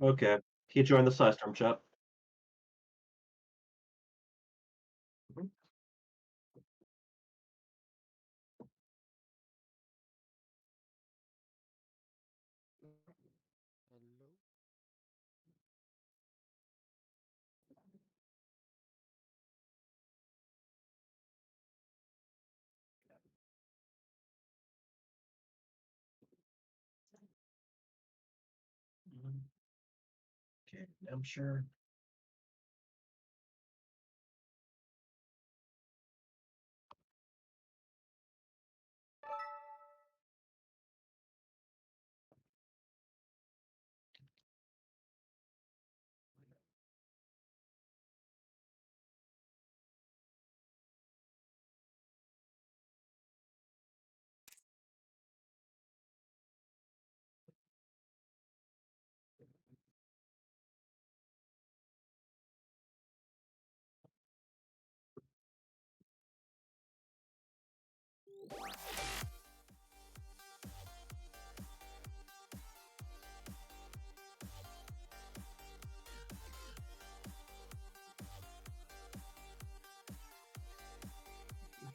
Okay. He joined the Psystorm chat. Mhm. Hello. Okay, I'm sure.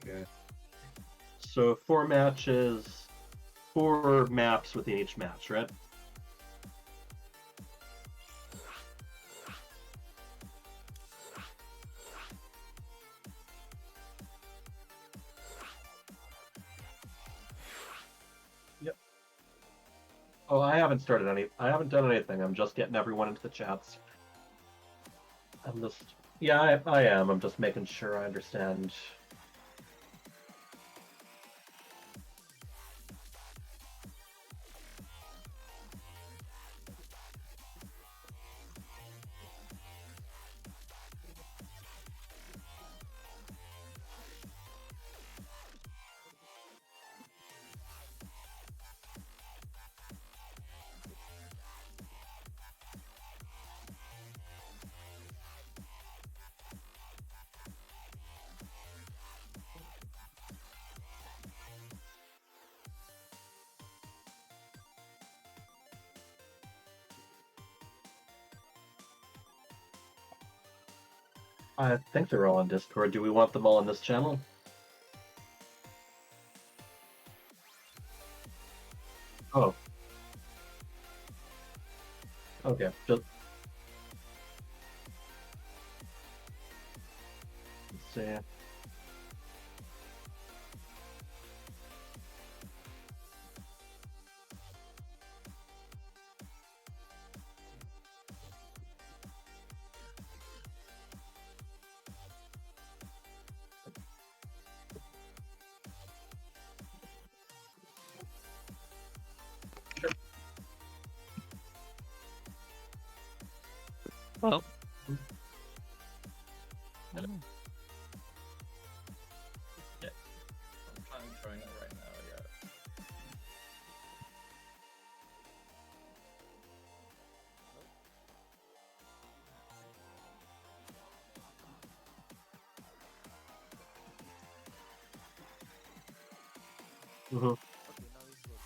Okay. So 4 matches, 4 maps within each match, right? Yep. Oh, I haven't started any. I haven't done anything. I'm just getting everyone into the chats. I'm just. Yeah, I am. I'm just making sure I understand. I think they're all on Discord. Do we want them all on this channel? Oh, okay. Just let's see. Sure. Well, Mhm. yeah, I'm trying it right now. Yeah. Hello. Mhm. Okay, now it's good.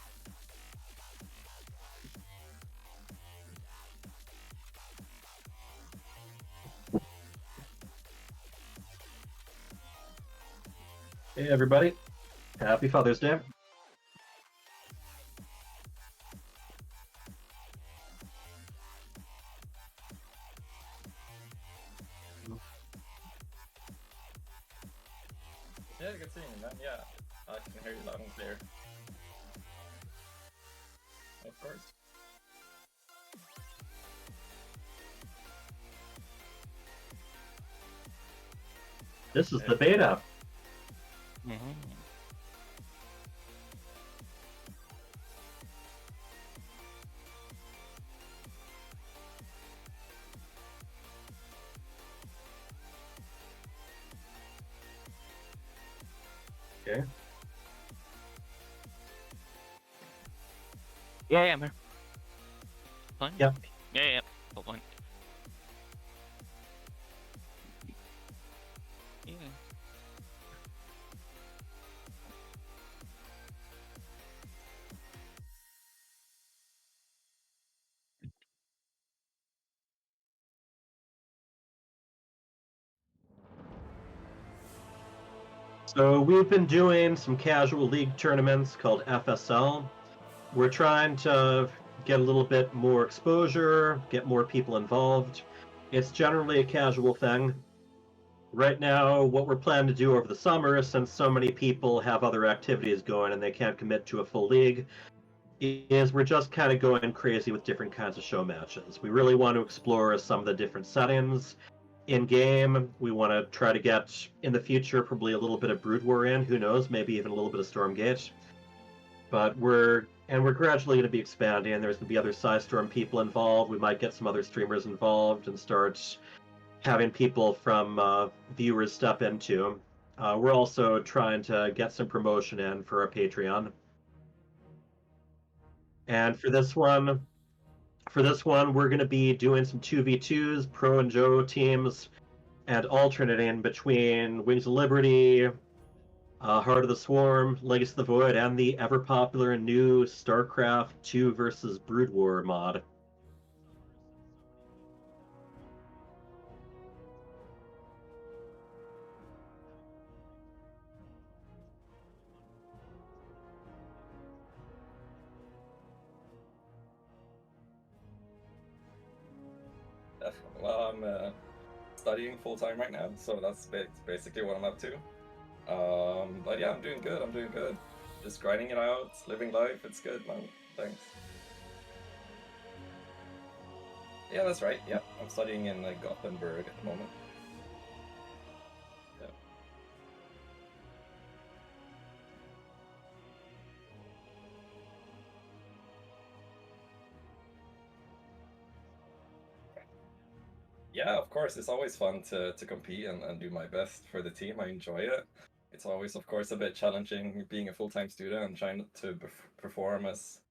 Hey, everybody. Happy Father's Day. Yeah, good seeing you, man. Yeah, I can hear you loud and clear. Of course. This is the Hey. beta. Mm-hmm. Okay. Yeah, yeah, I'm here. Fine. Yep. Yeah, yeah. Hold on. Yeah. So we've been doing some casual league tournaments called FSL. We're trying to get a little bit more exposure, get more people involved. It's generally a casual thing. Right now, what we're planning to do over the summer, since so many people have other activities going and they can't commit to a full league, is we're just kind of going crazy with different kinds of show matches. We really want to explore some of the different settings in game. We want to try to get in the future probably a little bit of Brood War in. Who knows? Maybe even a little bit of Stormgate. But we're gradually going to be expanding. There's going to be other Psystorm people involved. We might get some other streamers involved and start having people from viewers step into. We're also trying to get some promotion in for our Patreon. And for this one, we're going to be doing some 2v2s, Pro and Joe teams, and alternating between Wings of Liberty, Heart of the Swarm, Legacy of the Void, and the ever popular new StarCraft 2 versus Brood War mod. Well, I'm studying full time right now, so that's basically what I'm up to. But yeah, I'm doing good. I'm doing good. Just grinding it out, living life. It's good, man. Thanks. Yeah, that's right. Yeah, I'm studying in Gothenburg at the moment. Yeah. Yeah, of course. It's always fun to compete and do my best for the team. I enjoy it. It's always, of course, a bit challenging being a full-time student and trying to perform as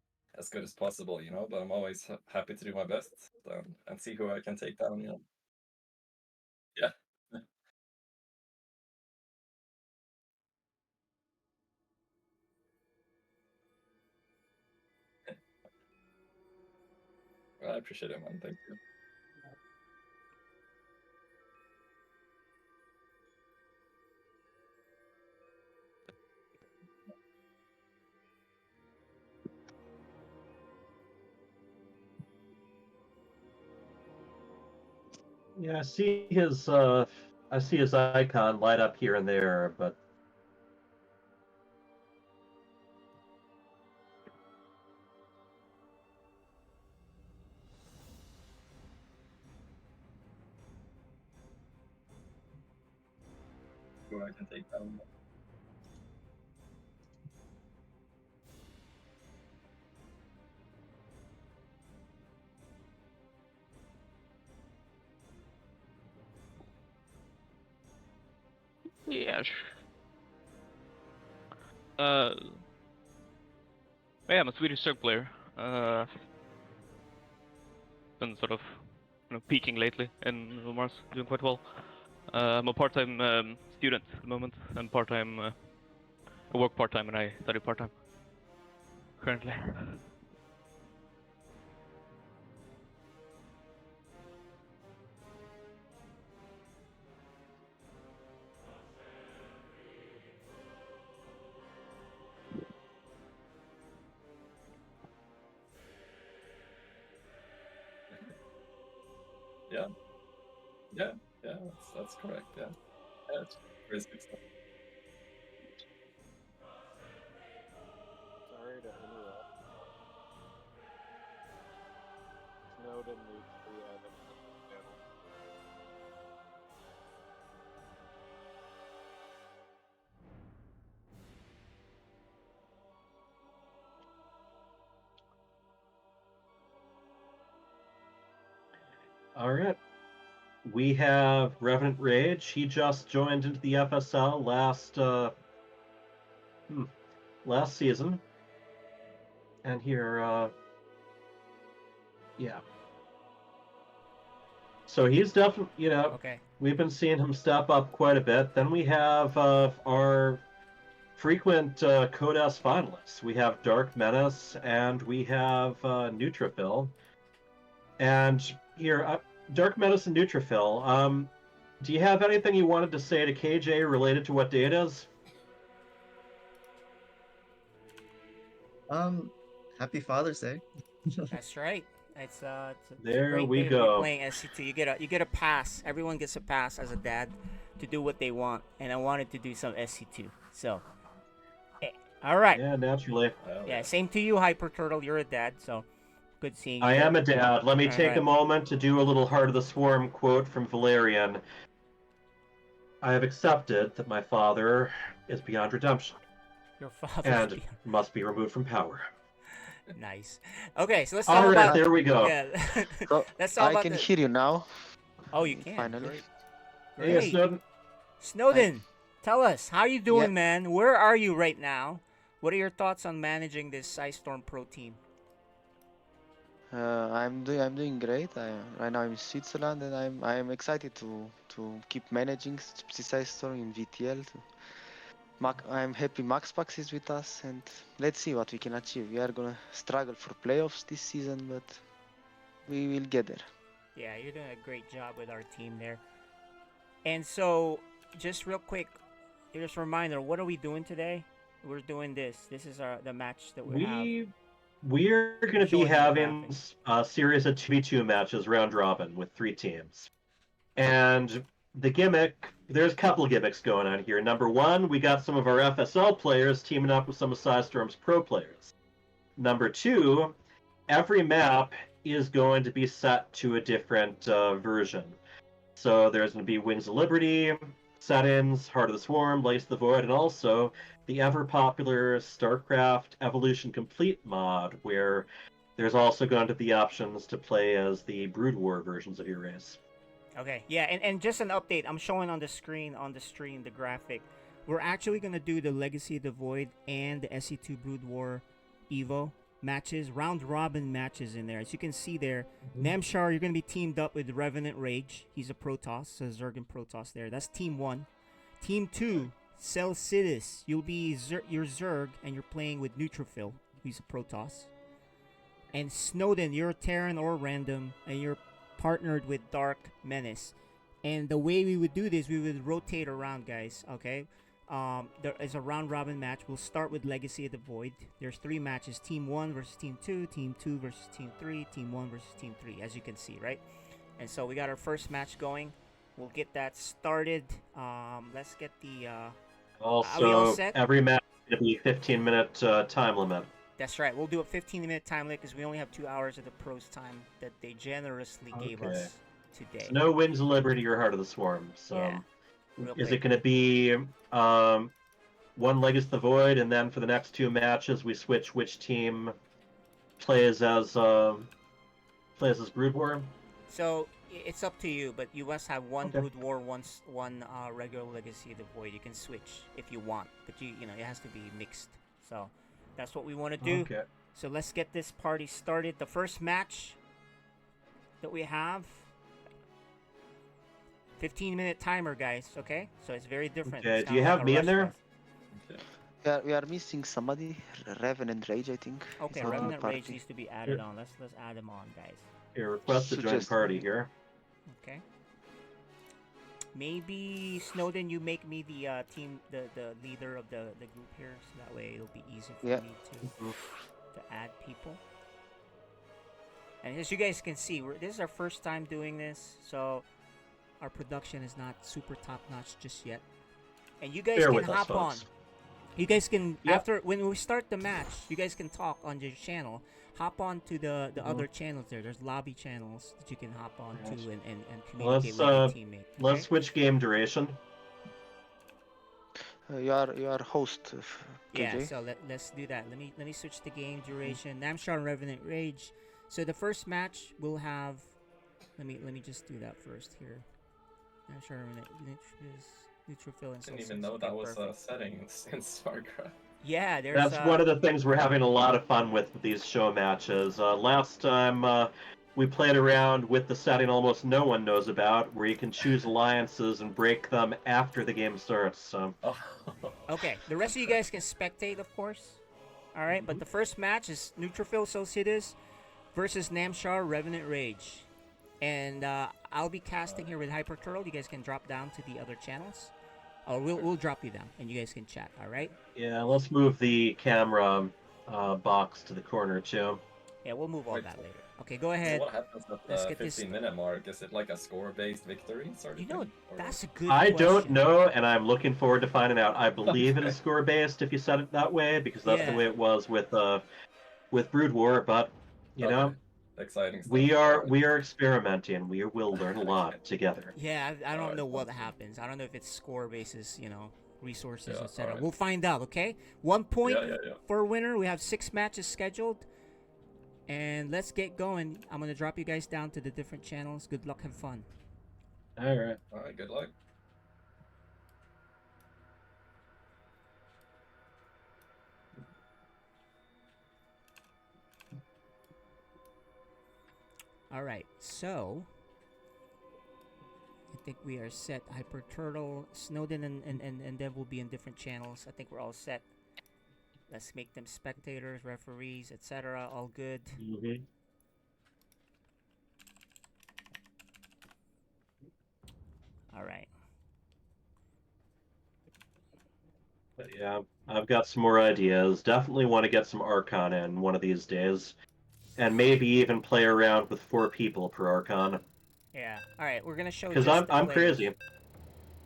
good as possible, you know. But I'm always happy to do my best and see who I can take down, you know. Yeah. Well, I appreciate it, man. Thank you. Yeah, I see his icon light up here and there, but Who I can take down. Yeah. Uh, yeah, I'm a Swedish Zerg player. Been sort of, peaking lately in Mars, doing quite well. I'm a part-time student at the moment, and part-time. I work part-time and I study part-time currently. Yeah. Yeah. Yeah. That's correct. Yeah. Yeah. It's very good stuff. Sorry to interrupt. Snowden needs to be added to the channel. all right. We have Revenant Rage. He just joined into the FSL last season. And here, yeah. So he's definitely, Okay. we've been seeing him step up quite a bit. Then we have our frequent Code S finalists. We have Dark Menace and we have Neutrophil. And here, Dark Menace and Neutrophil. Do you have anything you wanted to say to KJ related to what date is? Happy Father's Day. That's right. It's a There great we day to be go. playing SC2. You get a pass. Everyone gets a pass as a dad to do what they want, and I wanted to do some SC2. So, all right. Yeah, naturally. Hell Yeah, same to you, Hyper Turtle. You're a dad, so good seeing you. I am a dad. Let me All take a right. moment to do a little Heart of the Swarm quote from Valerian. I have accepted that my father is beyond redemption Your father's and beyond. must be removed from power. Nice. Okay, so let's talk All right, about. there we go. Yeah. So Let's talk I about can the. hear you now. Oh, you can. Finally. Great. Hey, Great. Snowden. Snowden, tell us how you doing, Yeah. man? Where are you right now? What are your thoughts on managing this Ice Storm Pro team? I'm doing great. Right now I'm in Switzerland, and I'm excited to keep managing Precise Storm in VTL. I'm happy Maxpax is with us, and let's see what we can achieve. We are gonna struggle for playoffs this season, but we will get there. Yeah, you're doing a great job with our team there. And so, just real quick, just a reminder, what are we doing today? We're doing this. This is the match that we have. We're going to be Showing the having graphic. a series of 2v2 matches round robin with 3 teams. And the gimmick, there's a couple of gimmicks going on here. Number one, we got some of our FSL players teaming up with some of Psystorm's pro players. Number two, every map is going to be set to a different version. So there's going to be Wings of Liberty, Set-ins, Heart of the Swarm, Lace of the Void, and also the ever-popular StarCraft Evolution Complete mod, where there's also going to be options to play as the Brood War versions of your race. Okay, yeah, and just an update. I'm showing on the screen, on the stream, the graphic. We're actually going to do the Legacy of the Void and the SE2 Brood War Evo matches, round robin matches in there. As you can see there, Namshar, you're going to be teamed up with Revenant Rage. He's a Protoss, so Zerg and Protoss there. That's Team 1. Team 2, Celcidus. You'll be your Zerg, and you're playing with Neutrophil. He's a Protoss. And Snowden, you're a Terran or random, and you're partnered with Dark Menace. And the way we would do this, we would rotate around, guys, okay? There is a round robin match. We'll start with Legacy of the Void. There's 3 matches: Team 1 versus Team 2, Team 2 versus Team 3, Team 1 versus Team 3, as you can see, right? And so we got our first match going. We'll get that started. Let's get the. Are we all Also, set? every match is going to be 15-minute time limit. That's right. We'll do a 15-minute time limit because we only have 2 hours of the pros time that they generously gave Okay. us today. So no Wings of Liberty or Heart of the Swarm. So Yeah. Real is quick. it going to be one Legacy of the Void, and then for the next 2 matches we switch which team plays as Brood War? So it's up to you, but you must have one Okay. Brood War, one regular Legacy of the Void. You can switch if you want, but you know it has to be mixed. So that's what we want to do. Okay. So let's get this party started. The first match that we have, 15-minute timer, guys. Okay, so it's very different. Okay, It's do you kinda have like a me in rush there? fest. We are missing somebody. Revenant Rage, I think. Okay, He's not in the Revenant Rage party. needs to be added on. Let's add him on, guys. Here, request to join Suggest- party here. Okay. Maybe Snowden, you make me the team, the leader of the group here, so that way it'll be easy for Yeah. me to add people. And as you guys can see, this is our first time doing this, so our production is not super top notch just yet. And you guys Bear can with us, hop on. folks. You guys can Yep. after when we start the match, you guys can talk on your channel. Hop on to the other channels there. There's lobby channels that you can hop on to and communicate with your teammate. Let's okay? switch game duration. You are host, Yeah, KJ. so let's do that. Let me switch the game duration. Namshar and Revenant Rage. So the first match we'll have. Let me just do that first here. Namshar and Neutrophil and Didn't even Substance. know Okay, that was a perfect. setting in StarCraft. Yeah, there's. That's one of the things we're having a lot of fun with these show matches. Last time we played around with the setting almost no one knows about, where you can choose alliances and break them after the game starts. So Oh. Okay, the rest of you guys can spectate, of course. All right, but the first match is Neutrophil Societas versus Namshar Revenant Rage, and I'll be casting here with Hyper Turtle. You guys can drop down to the other channels, or we'll drop you down, and you guys can chat. All right. yeah, let's move the camera box to the corner too. Yeah, we'll move all Wait, that later. Okay, go So ahead. what happens at Let's the get this- 15-minute mark? Is it like a score-based victory sort of You know, thing? Or that's a good I don't question. know, and I'm looking forward to finding out. I believe it is Okay. score based if you said it that way, because that's Yeah. the way it was with Brood War. But you know, Okay. Exciting stuff. we are Alright. we are experimenting. We will learn a lot together. Yeah, I don't Alright, know what sounds good. happens. I don't know if it's score basis, you know, resources, Yeah, etc. alright. We'll find out, okay? 1 point Yeah. for winner. We have 6 matches scheduled. And let's get going. I'm going to drop you guys down to the different channels. Good luck, have fun. All right. Alright, good luck. All right, so I think we are set. Hyper Turtle, Snowden, and Dev will be in different channels. I think we're all set. Let's make them spectators, referees, etc. All good. Mhm. All right. But yeah, I've got some more ideas. Definitely want to get some Archon in one of these days, and maybe even play around with 4 people per Archon. Yeah. All right. We're gonna show. Because just the I'm players. crazy.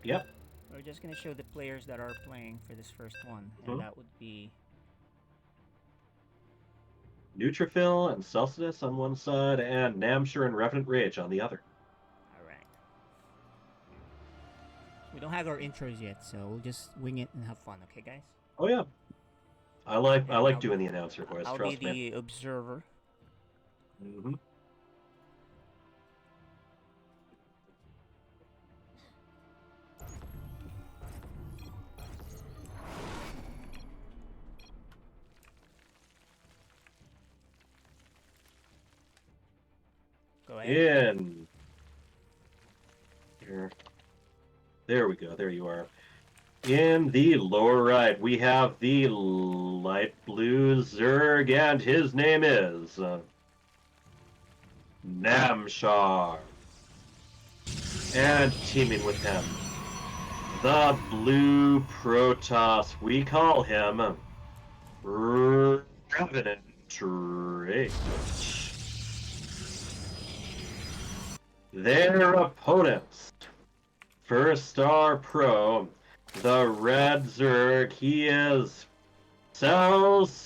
Yep. We're just gonna show the players that are playing for this first one, and Mhm. that would be. Neutrophil and Celsius on one side, and Namshur and Revenant Rage on the other. All right. We don't have our intros yet, so we'll just wing it and have fun. Okay, guys. Oh yeah. I like And I'll- doing the announcer voice. I'll Trust be me. the observer. Hmm. Go ahead. In. Here. There we go. There you are. In the lower right, we have the light blue Zerg, and his name is Namshar. And teaming with him, the blue Protoss. We call him Revenant Rage. Their opponents, First Star Pro, the Red Zerg, he is Celsius.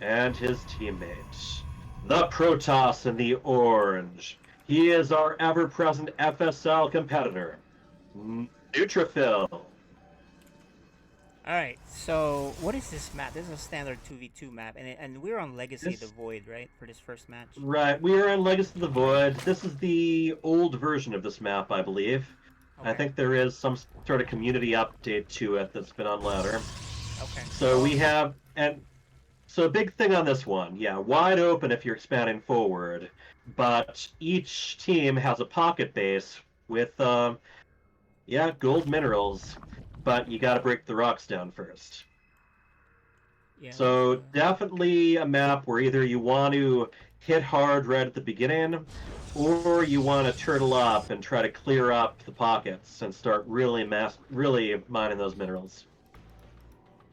And his teammate, the Protoss in the orange, he is our ever-present FSL competitor, Neutrophil. All right. So, what is this map? This is a standard 2v2 map, and we're on Legacy of the This- Void, right, for this first match. Right, we are in Legacy of the Void. This is the old version of this map, I believe. I Okay. think there is some sort of community update to it that's been on ladder. Okay. So we have, and so a big thing on this one, yeah, wide open if you're expanding forward, but each team has a pocket base with, gold minerals, but you got to break the rocks down first. Yeah. So let's, definitely a map where either you want to hit hard right at the beginning, or you want to turtle up and try to clear up the pockets and start really mining those minerals.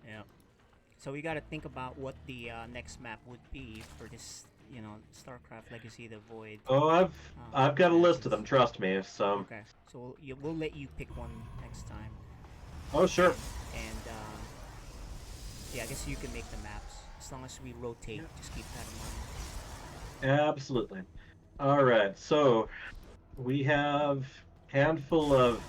yeah. So we got to think about what the next map would be for this, you know, StarCraft Legacy of the Void. Oh, I've got a list of them. matches. Trust me. So, Okay. So we'll let you pick one next time, oh sure. and yeah, I guess you can make the maps as long as we rotate. Just keep that in mind. Absolutely. All right, so we have handful of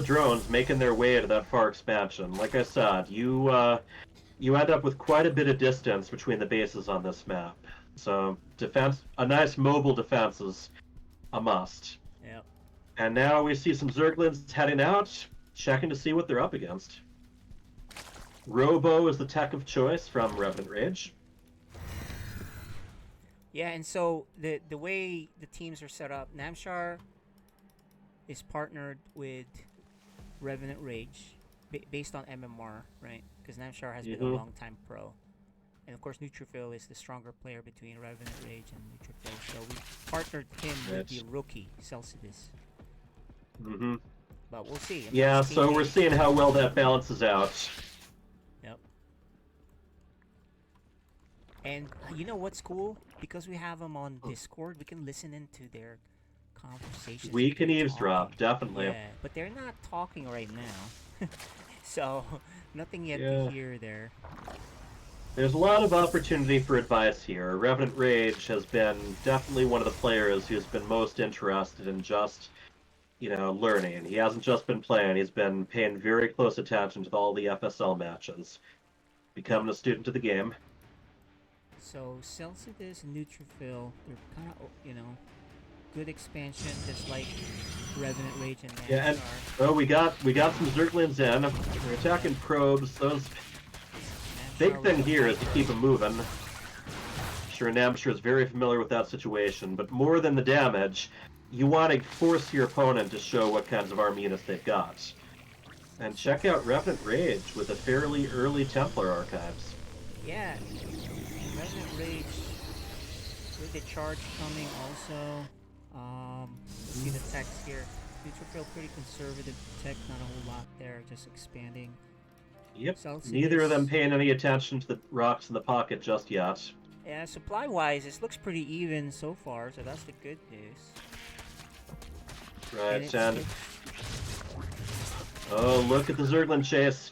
drones making their way to that far expansion. Like I said, you end up with quite a bit of distance between the bases on this map. So a nice mobile defense is a must. Yep. And now we see some Zerglings heading out, checking to see what they're up against. Robo is the tech of choice from Revenant Rage. Yeah, and so the way the teams are set up, Namshar is partnered with Revenant Rage based on MMR, right? Because Namshar has been a Mhm. long time pro, and of course Neutrophil is the stronger player between Revenant Rage and Neutrophil. So we partnered him with the Yes. rookie Celsius. Mm-hmm. but we'll see. Yeah, so we're seeing how well that balances out. Yep. And you know what's cool? Because we have them on Discord, we can listen into their conversations. We if can they're eavesdrop, talking. definitely. Yeah, but they're not talking right now. So, nothing yet Yeah. to hear there. There's a lot of opportunity for advice here. Revenant Rage has been definitely one of the players who's been most interested in just, learning. He hasn't just been playing, he's been paying very close attention to all the FSL matches, becoming a student of the game. So, Celsius and Neutrophil, they're kind of, good expansion, just like Revenant Rage and Nanstar. Yeah, and we got some Zerglings in. We're attacking probes. Those big thing here is to keep them moving. Sure, Namshir is very familiar with that situation, but more than the damage, you want to force your opponent to show what kinds of army units they've got. And check out Revenant Rage with a fairly early Templar archives. Yeah, Revenant Rage with the charge coming also. Let's see the text here. Neutrophil pretty conservative tech, not a whole lot there, just expanding. Yep. Celsius. Neither of them paying any attention to the rocks in the pocket just yet. Yeah, supply-wise, this looks pretty even so far, so that's the good news. Right, and oh, look at the Zerglin chase.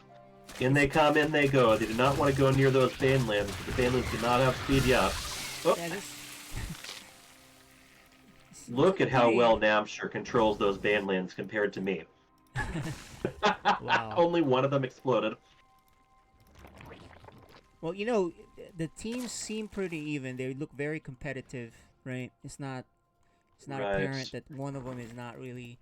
In they come, in they go. They do not want to go near those Banelands, but the Banelands do not have speed yet. Oh. Yeah, this Look at how pretty- well Namshir controls those Banelands compared to me. Wow. Only one of them exploded. Well, the teams seem pretty even. They look very competitive, right? It's not Right. apparent that one of them is not really,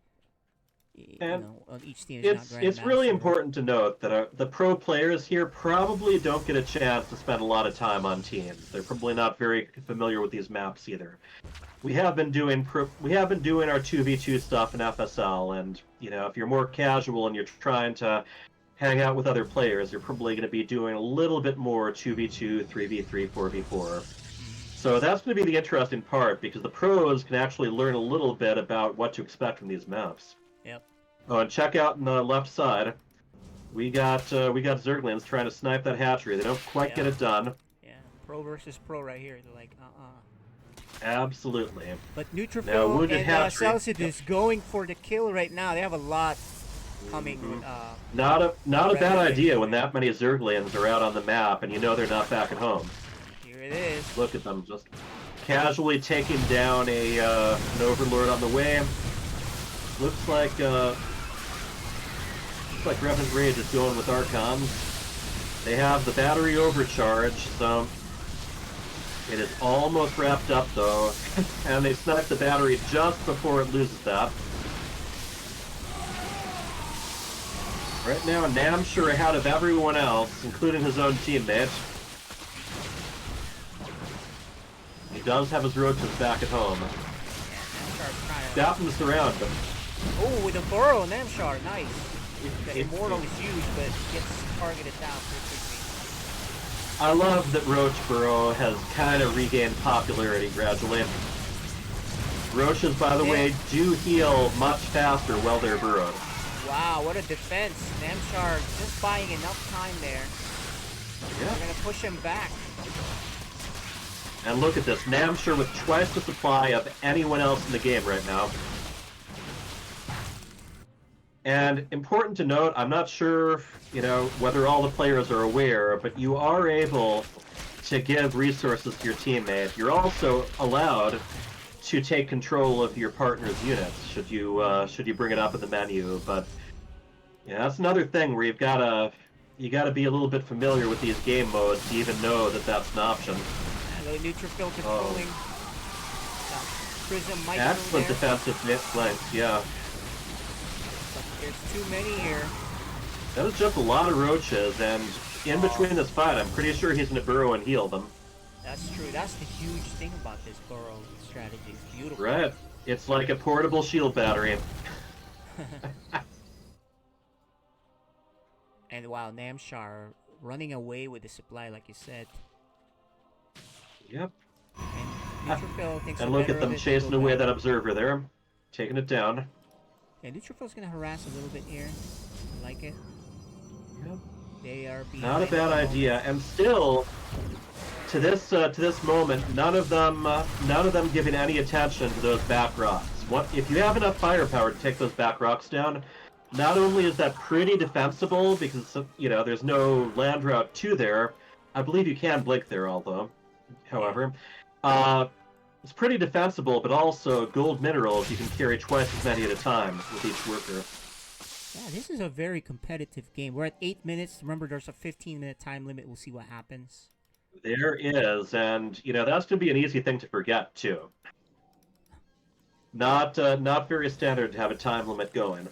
And on each team is It's not it's really Grandmaster. important to note that the pro players here probably don't get a chance to spend a lot of time on teams. They're probably not very familiar with these maps either. We have been doing our 2v2 stuff in FSL, and if you're more casual and you're trying to hang out with other players, you're probably going to be doing a little bit more 2v2, 3v3, 4v4. So that's going to be the interesting part, because the pros can actually learn a little bit about what to expect from these maps. Yep. Oh, and check out on the left side, we got Zerglings trying to snipe that hatchery. They don't quite get Yeah. it done. Yeah, pro versus pro right here. They're like, Absolutely. But Now, Neutrophil Wounded and Hatchery. Celsius is going for the kill right now. They have a lot coming. Not a bad Revenant idea Rage. when that many Zerglings are out on the map and they're not back at home. Here it is. Look at them just casually taking down an Overlord on the way. Looks like Revenant Rage is going with Archons. They have the battery overcharge, so it is almost wrapped up though, and they sniped the battery just before it loses that. Right now, Namshir ahead of everyone else, including his own teammate. He does have his roaches back at home. Namshar's trying to... Got him to surround him. Oh, with a burrow, Namshar, nice. The It- Immortal is huge, but gets targeted down pretty quickly. I love that Roach Burrow has kind of regained popularity gradually. Roaches, by the way, do heal much faster while they're burrowed. Wow, what a defense. Namshar just buying enough time there. Yeah. They're gonna push him back. And look at this, Namshir with twice the supply of anyone else in the game right now. And important to note, I'm not sure, whether all the players are aware, but you are able to give resources to your teammate. You're also allowed to take control of your partner's units, should you bring it up in the menu. But that's another thing where you gotta be a little bit familiar with these game modes to even know that that's an option. The Neutrophil controlling. Prism might Excellent there. defensive flanks, yeah. But there's too many here. That is just a lot of roaches, and in between this fight, I'm pretty sure he's gonna burrow and heal them. That's true. That's the huge thing about this burrow strategy. It's beautiful. Right. It's like a portable shield battery. And wow, Namshar running away with the supply, like you said. Yep. And Neutrophil thinks And the look better at of them it, chasing go away back. that observer there, taking it down. Yeah, Neutrophil's gonna harass a little bit here. I like it. Yeah. They are behind Not a at the bad moment. idea, and still, to this moment, none of them giving any attention to those back rocks. What if you have enough firepower to take those back rocks down? Not only is that pretty defensible because there's no land route to there. I believe you can blink there, although, however, it's pretty defensible. But also gold minerals you can carry twice as many at a time with each worker. Yeah, this is a very competitive game. We're at 8 minutes. Remember, there's a 15-minute time limit. We'll see what happens. There is, and that's going to be an easy thing to forget too. Not very standard to have a time limit going.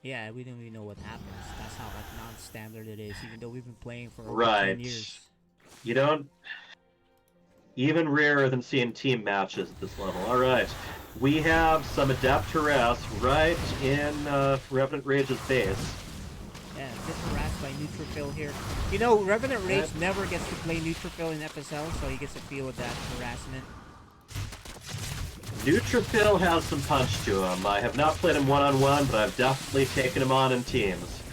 Yeah, we don't even know what happens. That's how like non-standard it is, even though we've been playing for over 10 Right. years. You don't. Even rarer than seeing team matches at this level. All right, we have some Adept Harass right in Revenant Rage's base. Yeah, gets harassed by Neutrophil here. Revenant Rage never gets to play Neutrophil in FSL, so he gets to feel with that harassment. Neutrophil has some punch to him. I have not played him one-on-one, but I've definitely taken him on in teams.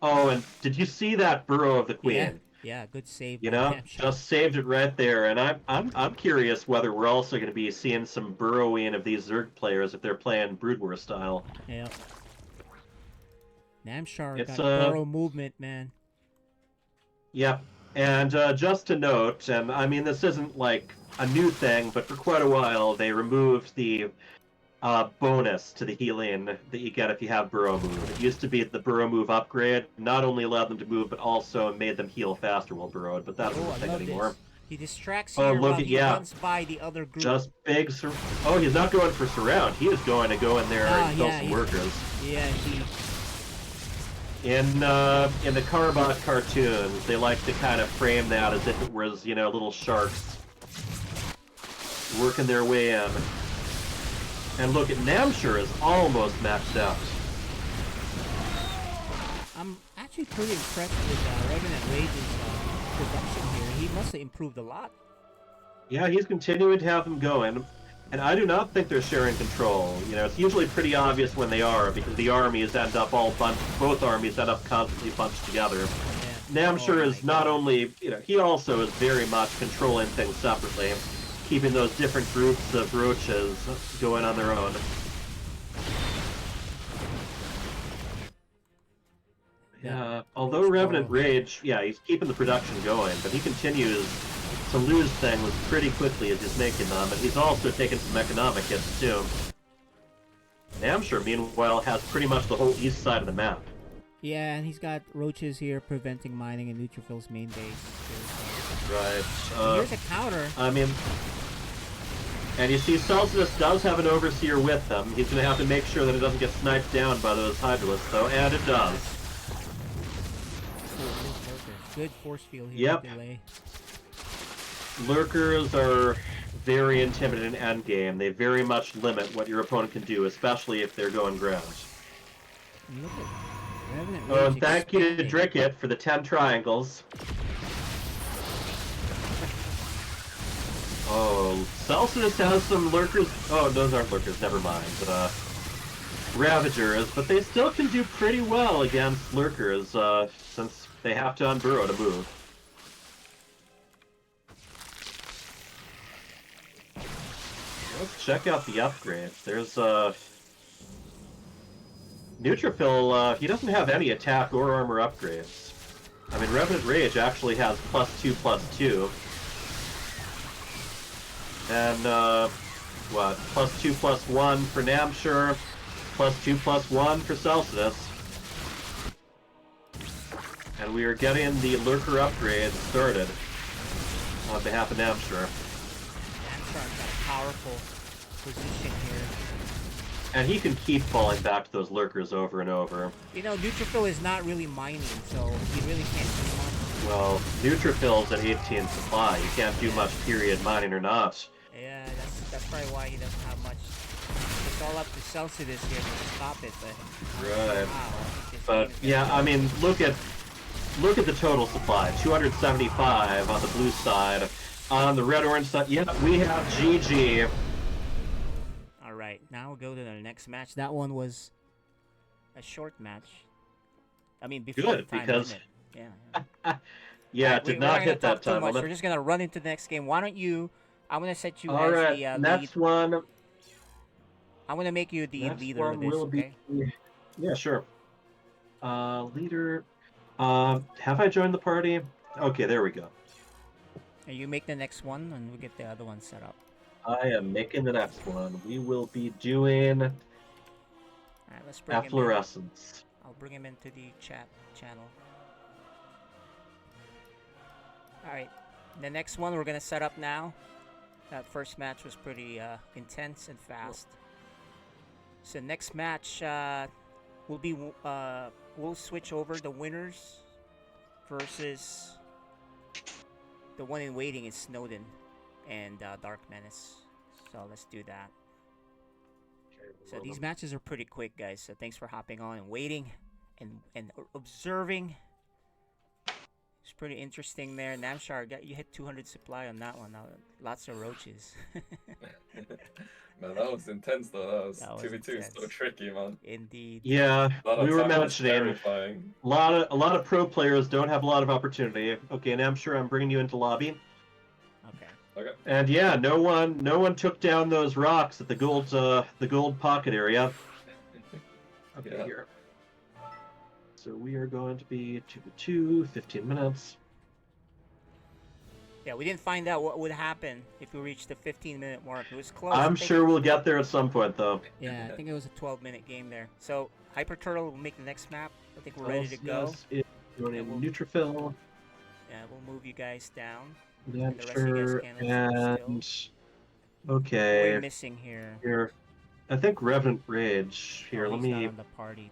Oh, and did you see that Burrow of the Queen? Yeah, good save. Just saved it right there. And I'm curious whether we're also going to be seeing some burrowing of these Zerg players if they're playing Brood War style. Yeah. Namshar It's, got burrow movement, man. Yep. And just to note, and I mean this isn't like a new thing, but for quite a while they removed the bonus to the healing that you get if you have Burrow Move. It used to be the Burrow Move upgrade not only allowed them to move, but also made them heal faster while burrowed, but that isn't a thing anymore. This. He distracts Oh, here look while at- he yeah. runs by the other group. Just big Oh, he's not going for surround. He is going to go in there and kill some workers. Yeah, he... In the Carbot cartoons, they like to kind of frame that as if it was, little sharks working their way in. And look, at Namshur is almost maxed out. I'm actually pretty impressed with Revenant Rage's production here. He must have improved a lot. Yeah, he's continuing to have them going. And I do not think they're sharing control. It's usually pretty obvious when they are, because the armies end up both armies end up constantly bunched together. Yeah. Namshur is not only, he also is very much controlling things separately, keeping those different groups of roaches going on their own. Yeah, although Revenant Rage, he's keeping the production going, but he continues to lose things pretty quickly as he's making them, and he's also taking some economic hits too. Namshur, meanwhile, has pretty much the whole east side of the map. Yeah, and he's got roaches here preventing mining in Neutrophil's main base. Right. Here's a counter. I mean, and you see Celsius does have an Overseer with him. He's going to have to make sure that it doesn't get sniped down by those Hydralisks, though, and it does. Good force field here. Yep. Delay. Lurkers are very intimidating endgame. They very much limit what your opponent can do, especially if they're going ground. And look at Revenant Oh, Rage and thank you to expanding. Dricket for the 10 triangles. Oh, Celsius has some lurkers. Oh, those aren't lurkers, never mind. Ravagers, but they still can do pretty well against lurkers, since they have to unburrow to move. Let's check out the upgrades. There's Neutrophil, he doesn't have any attack or armor upgrades. I mean, Revenant Rage actually has +2/+2. And, what? +2/+1 for Namshur, +2/+1 for Celsius. And we are getting the Lurker upgrade started on behalf of Namshur. Namshar's got a powerful position here. And he can keep falling back to those Lurkers over and over. Neutrophil is not really mining, so he really can't do much. Well, Neutrophil's at 18 supply. You can't do much, period, mining or not. Yeah, that's probably why he doesn't have much. It's all up to Celsius here to stop it, but... Right. Wow, this But, game is yeah, gonna I mean, look at the total supply. 275 on the blue side. On the red-orange side, yeah, we have GG. Alright. right, now we'll go to the next match. That one was a short match. I mean, before Good, the time because- limit. Yeah. Yeah, Alright, it did we're not not gonna hit talk that too time much. limit. We're just gonna run into the next game. Why don't you? I'm gonna set you All as right, the lead. next one. I'm gonna make you the Next leader of one this. will Okay. be. Yeah, sure. Leader. Have I joined the party? Okay, there we go. And you make the next one, and we get the other one set up. I am making the next one. We will be doing All right, let's bring him in. efflorescence. I'll bring him into the chat channel. All right, the next one we're gonna set up now. That first match was pretty intense and fast. So next match will be we'll switch over the winners versus the one in waiting is Snowden and Dark Menace. So let's do that. So these matches are pretty quick, guys. So thanks for hopping on and waiting and observing. It's pretty interesting there. Namshar, you hit 200 supply on that one. Lots of roaches. Man, that was intense though. That was 2v2 is so intense. tricky, man. Indeed. Yeah, A lot of we were time was mentioning terrifying. a lot of pro players don't have a lot of opportunity. Okay, and I'm sure I'm bringing you into lobby. Okay. Okay. And yeah, no one took down those rocks at the gold pocket area. Okay, Yeah. here. So we are going to be 2v2, 15 minutes. Yeah, we didn't find out what would happen if we reached the 15-minute mark. It was close. I'm I think- sure we'll get there at some point, though. Yeah, I think it was a 12-minute game there. So Hyper Turtle will make the next map. I think we're ready to go. Yes, it's doing a And we'll- neutrophil, Yeah, we'll move you guys down. And the rest of you guys Nature, can and What okay, we're missing here. here. I think Revenant Rage. Here, Oh, let he's not me on the party.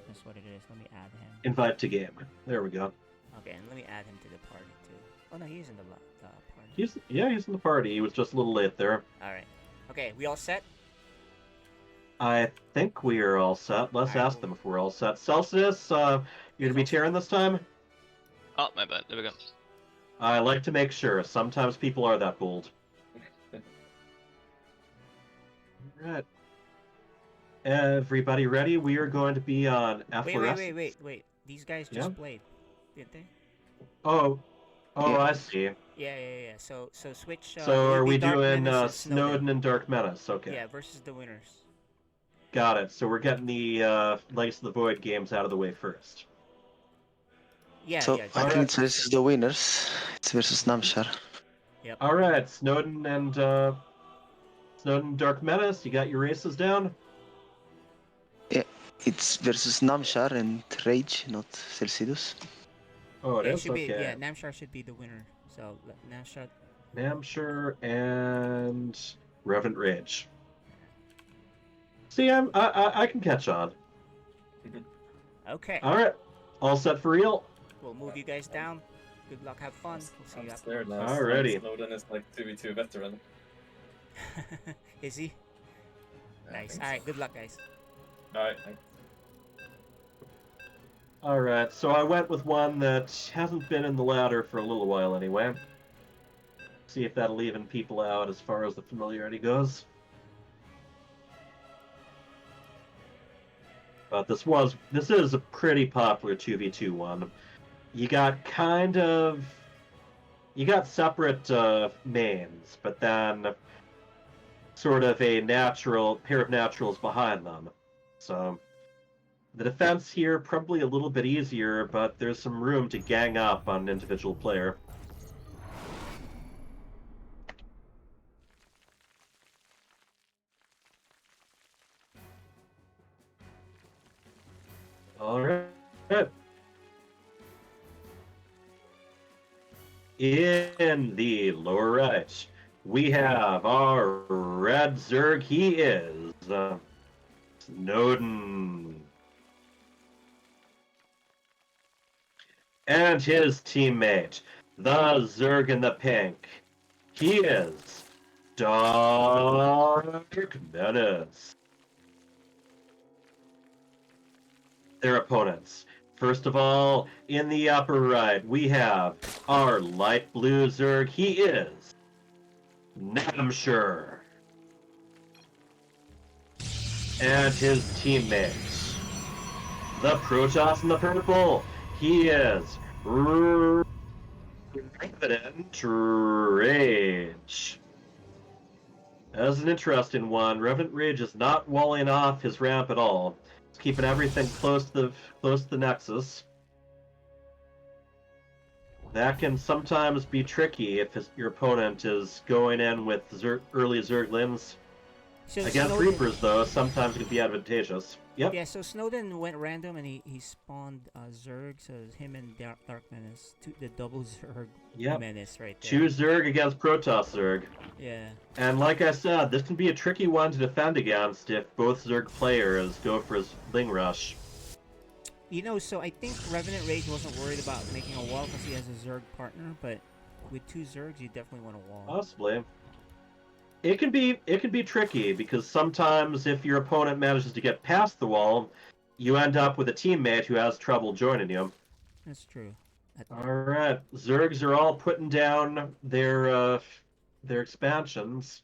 That's what it is. Let me add him. invite to game. There we go. Okay, and let me add him to the party too. Oh no, he's in the party. He's in the party. He was just a little late there. All right. Okay, we all set? I think we are all set. Let's Alright, ask well- them if we're all set. Celsius, you're gonna be tearing this time? Oh, my bad. There we go. I like to make sure. Sometimes people are that bold. Alright. Everybody ready? We are going to be on efflorescence. Wait. These guys just Yeah? played, didn't they? Oh, Yeah. I see. Yeah. So switch. So it'll are be we Dark doing Menace and Snowden and Dark Menace? Okay. Yeah, versus the winners. Got it. So we're getting the Legacy of the Void games out of the way first. Yeah, So yeah. I Alright. think it's versus the winners. It's versus Namshar. All right, Snowden and Dark Menace. You got your races down? It's versus Namshar and Rage, not Celsidus. Oh, it Yeah, it is? should be. Okay. Yeah, Namshar should be the winner. So Namshar. Namshar and Revenant Rage. See, I can catch on. Okay. All right, all set for real. We'll move you guys down. Good luck. Have fun. We'll see I'm you after. scared now. Alrighty. Snowden is like 2v2 veteran. Is he? Yeah, I Nice. think All so. right. Good luck, guys. Alright. All right, so I went with one that hasn't been in the ladder for a little while anyway. See if that'll even people out as far as the familiarity goes. But this is a pretty popular 2v2 one. You got separate mains, but then sort of a pair of naturals behind them. So the defense here probably a little bit easier, but there's some room to gang up on an individual player. All right. In the lower right, we have our red Zerg. He is Snowden. And his teammate, the Zerg in the pink. He is Dark Menace. Their opponents. First of all, in the upper right, we have our light blue Zerg. He is Namshar. And his teammate, the Protoss in the purple, he is Revenant Rage. That's an interesting one. Revenant Rage is not walling off his ramp at all. He's keeping everything close to the Nexus. That can sometimes be tricky if your opponent is going in with early Zerglings. So Against Snowden, Reapers, though, sometimes it can be advantageous. Yep. yeah, so Snowden went random and he spawned Zerg, so him and Dark Menace, the double Zerg Yep. menace right there. Choose Zerg against Protoss Zerg. Yeah. And like I said, this can be a tricky one to defend against if both Zerg players go for his Ling Rush. You know, so I think Revenant Rage wasn't worried about making a wall because he has a Zerg partner, but with two Zergs, you definitely want a wall. Possibly. It can be tricky because sometimes if your opponent manages to get past the wall, you end up with a teammate who has trouble joining you. That's true. Alright, Zergs are all putting down their expansions.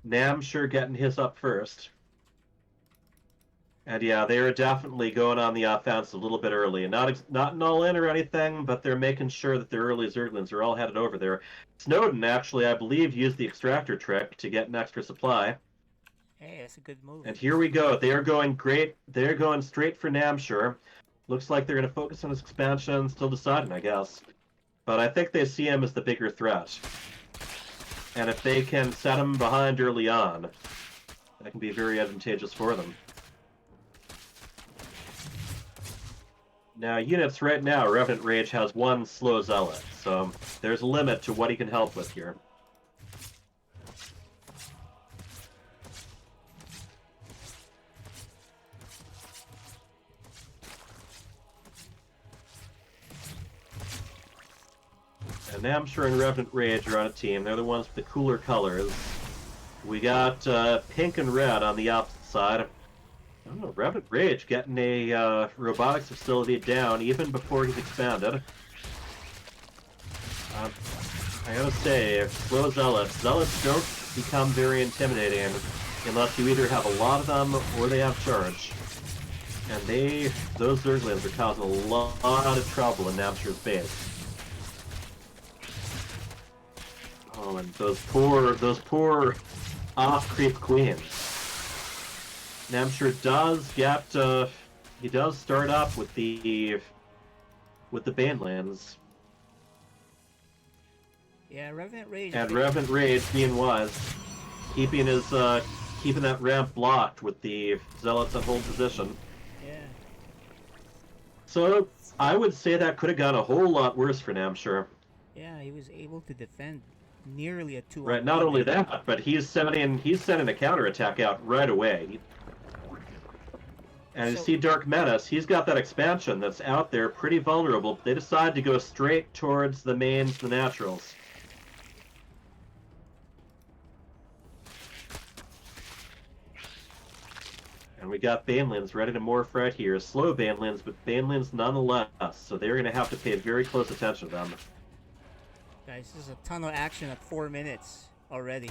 Namshur getting his up first. And yeah, they are definitely going on the offense a little bit early. Not an all-in or anything, but they're making sure that their early Zerglings are all headed over there. Snowden, actually, I believe, used the extractor trick to get an extra supply. Hey, that's a good move. And here we go. They are going great. They're going straight for Namshur. Looks like they're going to focus on his expansion, still deciding, I guess. But I think they see him as the bigger threat. And if they can set him behind early on, that can be very advantageous for them. Now, units right now, Revenant Rage has one slow Zealot, so there's a limit to what he can help with here. And Namshur and Revenant Rage are on a team. They're the ones with the cooler colors. We got pink and red on the opposite side. I don't know, Revenant Rage getting a robotics facility down even before he's expanded. I gotta say, slow Zealots don't become very intimidating unless you either have a lot of them or they have charge. And those Zerglings are causing a lot of trouble in Namshur's base. Oh, and those poor off-creep queens. Namshur does get, he does start up with the Banelands. Yeah, Revenant Rage. And Revenant Rage, being wise, keeping that ramp blocked with the Zealots in hold position. Yeah. So I would say that could have gone a whole lot worse for Namshur. Yeah, he was able to defend nearly a 2-on-1. Right, not only that, but he's sending a counterattack out right away. And you see Dark Menace, he's got that expansion that's out there, pretty vulnerable. They decide to go straight towards the mains, the naturals. And we got Banelands ready to morph right here. Slow Banelands, but Banelands nonetheless. So they're going to have to pay very close attention to them. Guys, this is a ton of action at 4 minutes already.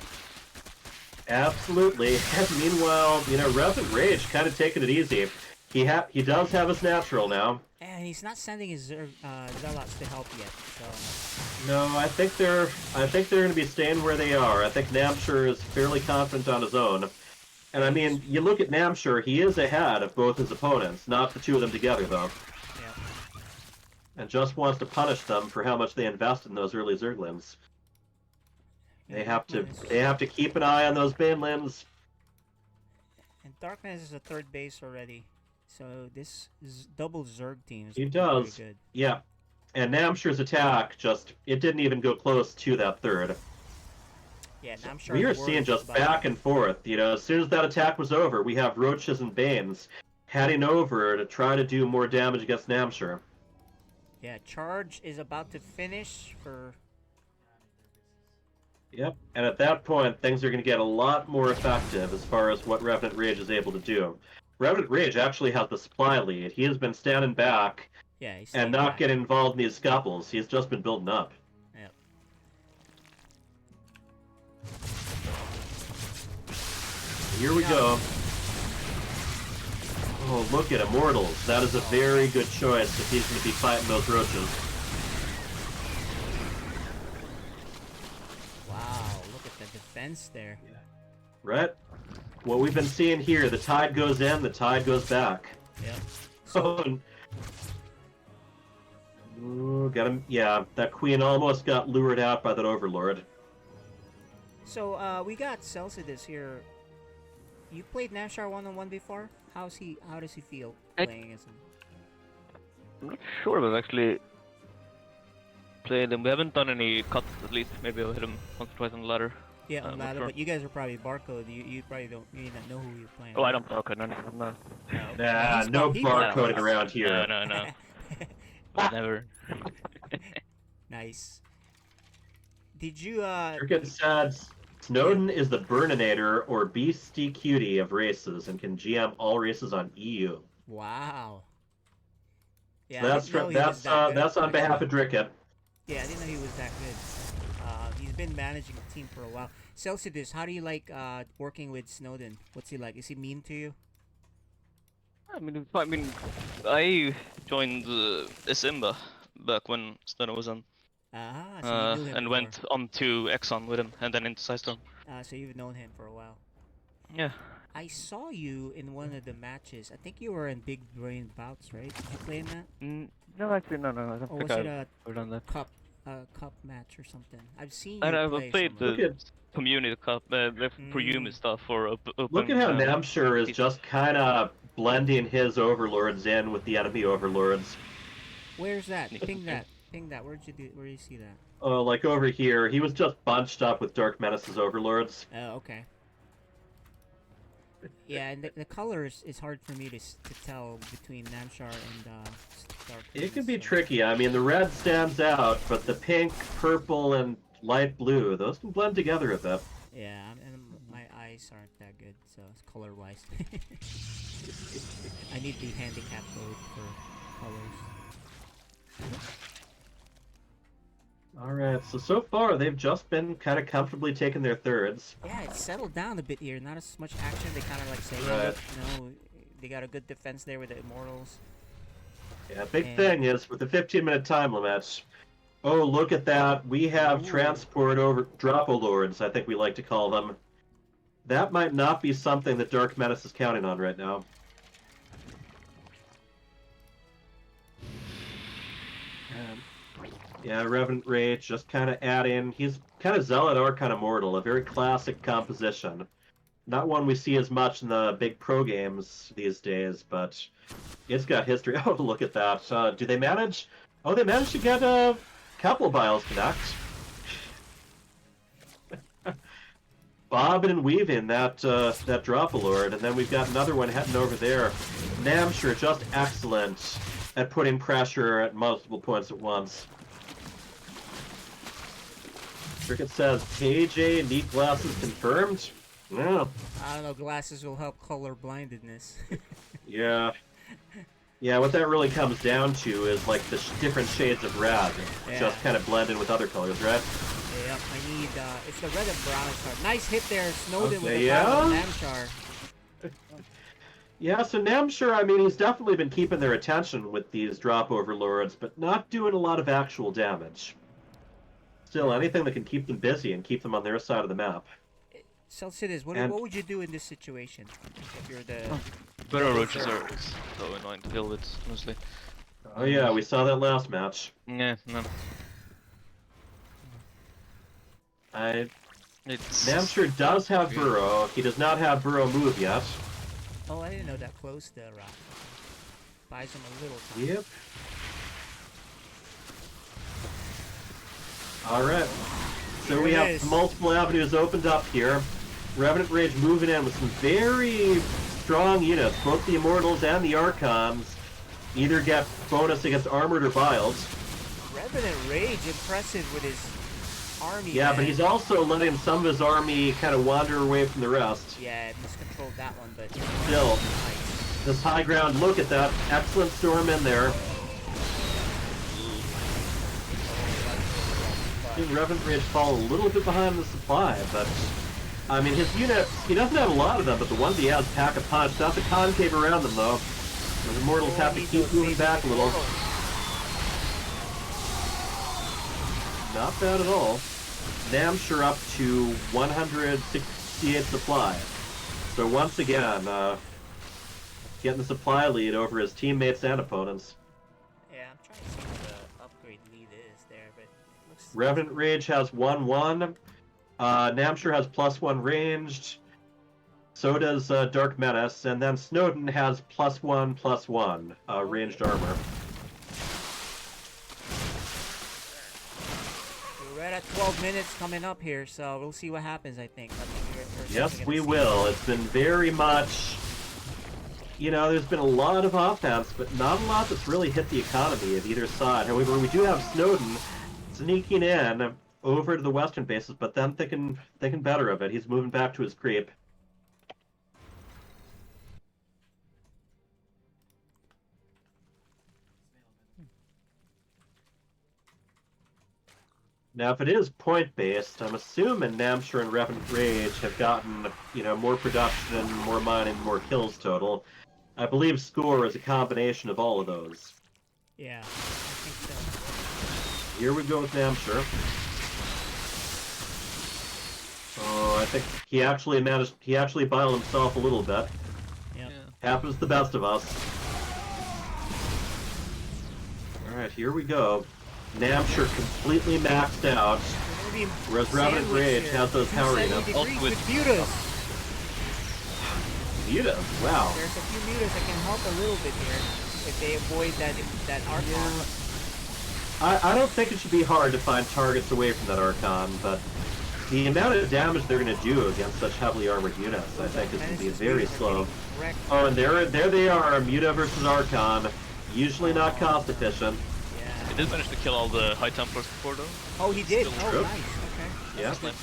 Absolutely. And meanwhile, Revenant Rage kind of taking it easy. He does have his natural now. And he's not sending his Zealots to help yet, so... No, I think they're going to be staying where they are. I think Namshur is fairly confident on his own. And I mean, you look at Namshur, he is ahead of both his opponents, not the two of them together, though. Yeah. And just wants to punish them for how much they invested in those early Zerglings. They have to keep an eye on those Banelands. And Darkness is a third base already, so this double Zerg team is He does. pretty good. Yeah. And Namshur's attack it didn't even go close to that third. Yeah, and I'm sure We are seeing just back and forth. As soon as that attack was over, we have Roaches and Banes heading over to try to do more damage against Namshur. Yeah, Charge is about to finish for... Yep, and at that point, things are going to get a lot more effective as far as what Revenant Rage is able to do. Revenant Rage actually has the supply lead. He has been standing back and not getting involved in these scuffles. He's just been building up. Yep. Here we go. Oh, look at Immortals. That is a very good choice if he's going to be fighting those roaches. Wow, look at the defense there. Right? What we've been seeing here, the tide goes in, the tide goes back. Yep. So, ooh, got him. Yeah, that queen almost got lured out by that overlord. So we got Celsius here. You played Namshar 1-on-1 before? How does he feel playing as him? I'm not sure we've actually played him. We haven't done any cuts at least. Maybe I'll hit him once or twice on the ladder. Yeah, on I'm not ladder, sure. but you guys are probably barcode. You probably don't know who you're playing. Oh, I don't know. Okay, no, I'm not. Nah, He's no he barcoding barcodes. around here. No. Never. Nice. Did you Cricket said Snowden is the Burninator or Beastie Cutie of races and can GM all races on EU. Wow. Yeah, So I didn't know he was that good, that's on behalf actually. of Dricket. Yeah, I didn't know he was that good. He's been managing the team for a while. Celsius, how do you like working with Snowden? What's he like? Is he mean to you? I mean, I joined Simba back when Snowden was on, So you knew him and before. went on to Exxon with him, and then into Systone. So you've known him for a while. Yeah. I saw you in one of the matches. I think you were in Big Brain Bouts, right? Did you play in that? No, actually, no. I don't Or think was it I've a ever done that. cup match or something? I've seen you And I've play played somewhere. Look the at- Community Cup for Yumi stuff for open. Look at how Namshur is just kind of blending his overlords in with the enemy overlords. Where's that? Ping that. Ping that. Where did you see that? Like over here, he was just bunched up with Dark Menace's overlords. Oh, okay. Yeah, and the colors is hard for me to tell between Namshar and Dark. It can be Menace, so- tricky. I mean, the red stands out, but the pink, purple, and light blue, those can blend together a bit. Yeah, and my eyes aren't that good, so it's color-wise. I need the handicap code for colors. Alright, so far they've just been kind of comfortably taking their thirds. Yeah, it's settled down a bit here. Not as much action. They kind of like say, Right. look, they got a good defense there with the Immortals. Yeah, big And- thing is, with the 15-minute time limit, oh, look at that, we have Ooh. transport over Dropolords, I think we like to call them. That might not be something that Dark Menace is counting on right now. Yeah, Revenant Rage just kind of adding. He's kind of Zealot or kind of Mortal, a very classic composition. Not one we see as much in the big pro games these days, but it's got history. Oh, look at that. Do they manage? Oh, they managed to get a couple Biles Connect. Bobbing and weaving that Dropolord, and then we've got another one heading over there. Namshur just excellent at putting pressure at multiple points at once. Cricket says, KJ, neat glasses confirmed? Yeah. I don't know. Glasses will help color blindedness. Yeah. Yeah, what that really comes down to is like the different shades of red. Yeah. Just kind of blend in with other colors, right? Yep, I need. It's the red and brown card. Nice hit there, Snowden with Okay, the yeah. power of Namshar. Yeah, so Namshur, I mean, he's definitely been keeping their attention with these drop overlords, but not doing a lot of actual damage. Still, anything that can keep them busy and keep them on their side of the map. Celsius, what And- would you do in this situation if you're the? Burrow roaches are so annoying to deal with, honestly. Oh yeah, we saw that last match. Yeah, no. It's Namshur does have Burrow. He does not have Burrow move yet. Oh, I didn't know that closed the rock. Buys him a little time. Yep. Alright. So Here we it have is. multiple avenues opened up here. Revenant Rage moving in with some very strong units. Both the Immortals and the Archons either get bonus against Armored or Biles. Revenant Rage, impressive with his army. Yeah, but man. he's also letting some of his army kind of wander away from the rest. Yeah, miscontrolled that one, but Still, nice. this high ground, look at that. Excellent storm in there. I think Revenant Rage fall a little bit behind the supply, but I mean his units, he doesn't have a lot of them, but the ones he has pack a punch. That's a concave around them though. The Immortals have to keep moving back a little. Not bad at all. Namshur up to 168 supply. So once again, getting the supply lead over his teammates and opponents. Yeah, I'm trying to see what the upgrade lead is there, but it looks. Revenant Rage has 1-1. Namshur has +1 ranged. So does Dark Menace, and then Snowden has +1/+1 ranged armor. We're right at 12 minutes coming up here, so we'll see what happens. I think. We're Yes, definitely we gonna see. will. It's been very much. You know, there's been a lot of offense, but not a lot that's really hit the economy of either side. However, we do have Snowden sneaking in over to the western bases, but then thinking better of it. He's moving back to his creep. Now, if it is point-based, I'm assuming Namshur and Revenant Rage have gotten, more production, more mining, more kills total. I believe score is a combination of all of those. Yeah, I think Here we go with Namshur. Oh, I think he actually biled himself a little bit. so. Yep. Happens to the best of us. Alright, here we go. Namshur completely maxed out, We're gonna be whereas Revenant sandwiched Rage here. has those power 270 enough. degrees Also with with- mutas. Muta, wow. There's a few mutas that can help a little bit here if they avoid that Archon. I don't think it should be hard to find targets away from that Archon, but the amount of damage they're going to do against such heavily armored units, I think, is going to be very slow. Oh, and there they are, Muta versus Archon. Usually not cost efficient. Yeah. He did manage to kill all the High Templars before though. Oh, he did. Still Oh, true. nice. Okay. Yeah. That's nice.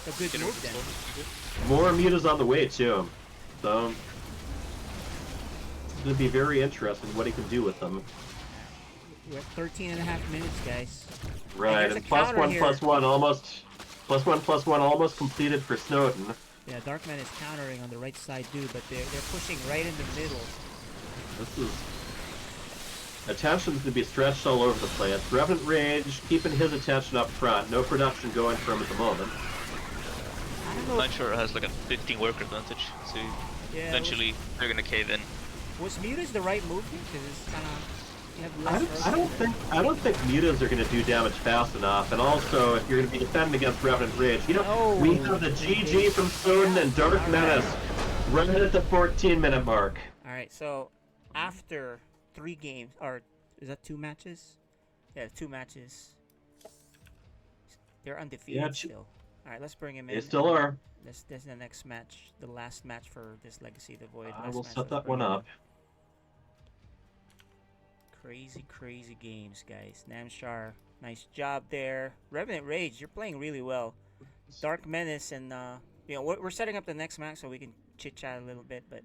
A good Get rid move of then. the sword, pretty good. More Mutas on the way, too. So, it's going to be very interesting what he can do with them. We're at 13 and a half minutes, guys. Right, there's and a counter here. +1/+1 almost... +1/+1 almost completed for Snowden. Yeah, Darkman is countering on the right side, too, but they're pushing right in the middle. This is... Attention's going to be stretched all over the place. Revenant Rage keeping his attention up front. No production going for him at the moment. I don't know. Nightshore has like a 15 worker advantage, so Yeah, eventually they're gonna cave in. was Mutas the right move here? Because it's kind of you have less. I don't think Mutas are going to do damage fast enough. And also, if you're going to be defending against Revenant Rage, we have the GG from Snowden and Dark Menace right at the 14-minute mark. All right, so after 3 games, or is that 2 matches? Yeah, 2 matches. They're undefeated Yeah, still. All right, let's bring him in. They still are. This is the next match, the last match for this Legacy of the Void. I Last will match, set let's that bring one him in. up. Crazy games, guys. Namshar, nice job there. Revenant Rage, you're playing really well. Dark Menace and we're setting up the next match so we can chit chat a little bit. But